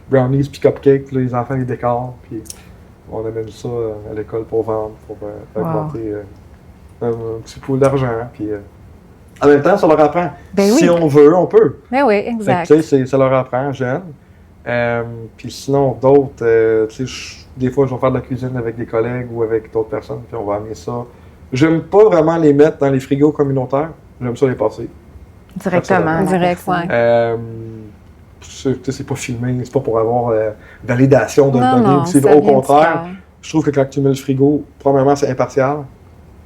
brownies puis cupcakes, puis là, les enfants les décorent, puis on amène ça à l'école pour vendre, pour augmenter un petit pool d'argent. Puis, en même temps, ça leur apprend. Si on veut, on peut. Ben oui, exact. Fait que, ça leur apprend jeune. Puis sinon, d'autres, des fois, je vais faire de la cuisine avec des collègues ou avec d'autres personnes, puis on va amener ça. J'aime pas vraiment les mettre dans les frigos communautaires. J'aime ça les passer. Directement. Direct, ouais. C'est pas filmé, c'est pas pour avoir validation de données. Non, C'est au contraire. Je trouve que quand tu mets le frigo, premièrement, c'est impartial.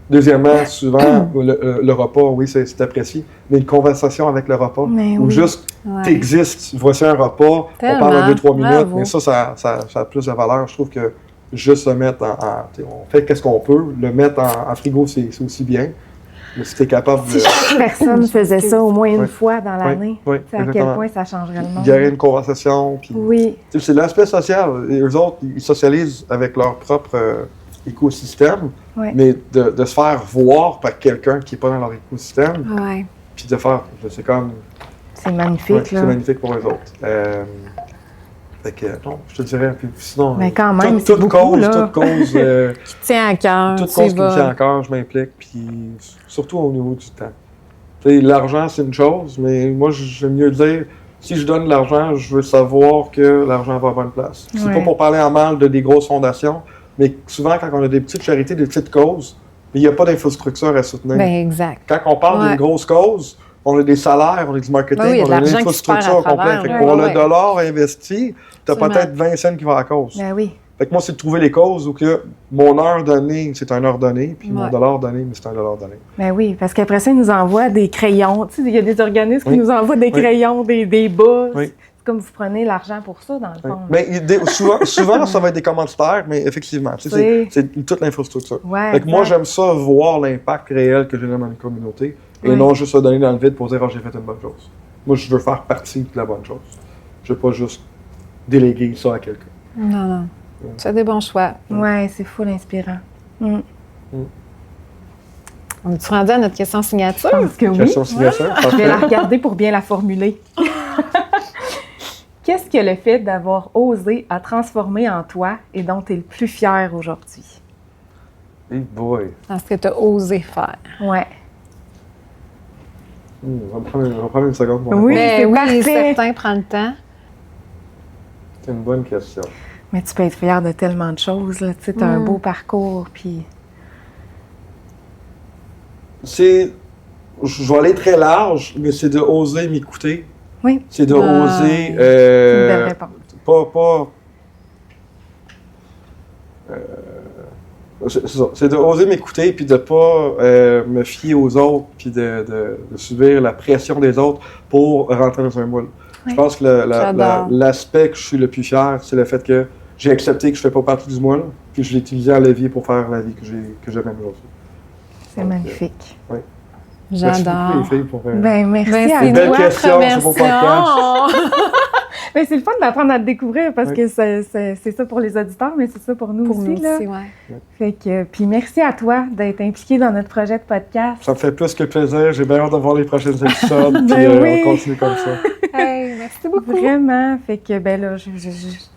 Deuxièmement, souvent, le repas, oui, c'est apprécié, mais une conversation avec le repas, ou juste, t'existes, voici un repas, on parle en 2-3 minutes, mais ça a plus de valeur. Je trouve que juste se mettre on fait qu'est-ce qu'on peut, le mettre en frigo, c'est aussi bien. Mais si tu es capable de... Si chaque personne faisait ça au moins une fois dans l'année, à quel exactement. point ça changerait le monde. Il y aurait une conversation. Puis, c'est l'aspect social. Et eux autres, ils socialisent avec leur propre écosystème, mais de se faire voir par quelqu'un qui n'est pas dans leur écosystème, puis de faire... C'est comme... C'est magnifique, là. C'est magnifique pour eux autres. Fait que, non, je te dirais, puis sinon, mais quand même, toute cause qui tient à cœur. Toute cause qui me tient à cœur, je m'implique, puis surtout au niveau du temps. T'sais, l'argent, c'est une chose, mais moi, j'aime mieux dire, si je donne de l'argent, je veux savoir que l'argent va à bonne place. C'est pas pour parler en mal de des grosses fondations, mais souvent, quand on a des petites charités, des petites causes, il n'y a pas d'infrastructure à soutenir. Ben, exact. Quand on parle d'une grosse cause, on a des salaires, on a du marketing, on a une infrastructure complète. Pour le dollar investi, tu as peut-être 20 cents qui vont à la cause. Ben oui. Fait que moi, c'est de trouver les causes où que mon heure donnée, c'est un heure donnée, puis mon dollar donné, mais c'est un dollar donné. Ben oui, parce qu'après ça, ils nous envoient des crayons. Tu sais, il y a des organismes qui nous envoient des crayons, des bas. C'est comme vous prenez l'argent pour ça, dans le fond. Mais souvent, ça va être des commanditaires, mais effectivement, c'est toute l'infrastructure. Fait que moi, j'aime ça, voir l'impact réel que j'ai dans ma communauté. Et non juste se donner dans le vide pour dire « j'ai fait une bonne chose ». Moi, je veux faire partie de la bonne chose. Je veux pas juste déléguer ça à quelqu'un. Non. Tu as des bons choix. Ouais, c'est full inspirant. On est-tu rendu à notre question signature? Je pense que oui. Question signature, je vais la regarder pour bien la formuler. Qu'est-ce que le fait d'avoir osé a transformé en toi et dont tu es le plus fier aujourd'hui? Hey boy! Dans ce que tu as osé faire. Ouais. On va prendre une seconde pour Oui, oui, certain, prends le temps. C'est une bonne question. Mais tu peux être fier de tellement de choses, là. Tu sais, t'as un beau parcours, puis... Je vais aller très large, mais c'est de oser m'écouter. Oui. C'est de oser... C'est une belle réponse. C'est de oser m'écouter puis de pas me fier aux autres puis de subir la pression des autres pour rentrer dans un moule. Je pense que J'adore. l'aspect que je suis le plus fier, c'est le fait que j'ai accepté que je ne fais pas partie du moi, là, puis je l'ai utilisé à la vie pour faire la vie que j'aime aujourd'hui. C'est magnifique. Merci beaucoup, J'adore. les filles, pour Merci Ben, à c'est belle nous à te question sur vos remercions. Ben, c'est le fun d'apprendre à te découvrir parce Oui. que c'est ça pour les auditeurs, mais c'est ça pour nous Pour aussi. nous Là. aussi, ouais. Fait que, puis merci à toi d'être impliqué dans notre projet de podcast. Ça me fait plus que plaisir. J'ai bien hâte de voir les prochains épisodes. Ben Puis oui. on continue comme ça. Hey, merci beaucoup. Vraiment. Fait que, ben là, je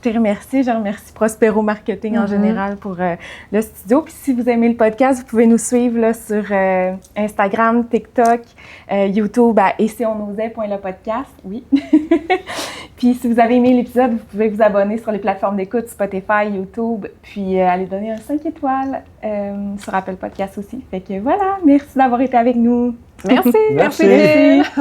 te remercie. Je remercie Prospero Marketing en général pour le studio. Puis si vous aimez le podcast, vous pouvez nous suivre là, sur Instagram, TikTok, YouTube à Et si on osait, le podcast. Oui. Puis si vous avez aimé l'épisode, vous pouvez vous abonner sur les plateformes d'écoute, Spotify, YouTube, puis aller donner un 5 étoiles sur Apple Podcast aussi. Fait que voilà, merci d'avoir été avec nous. Merci. Merci. Merci.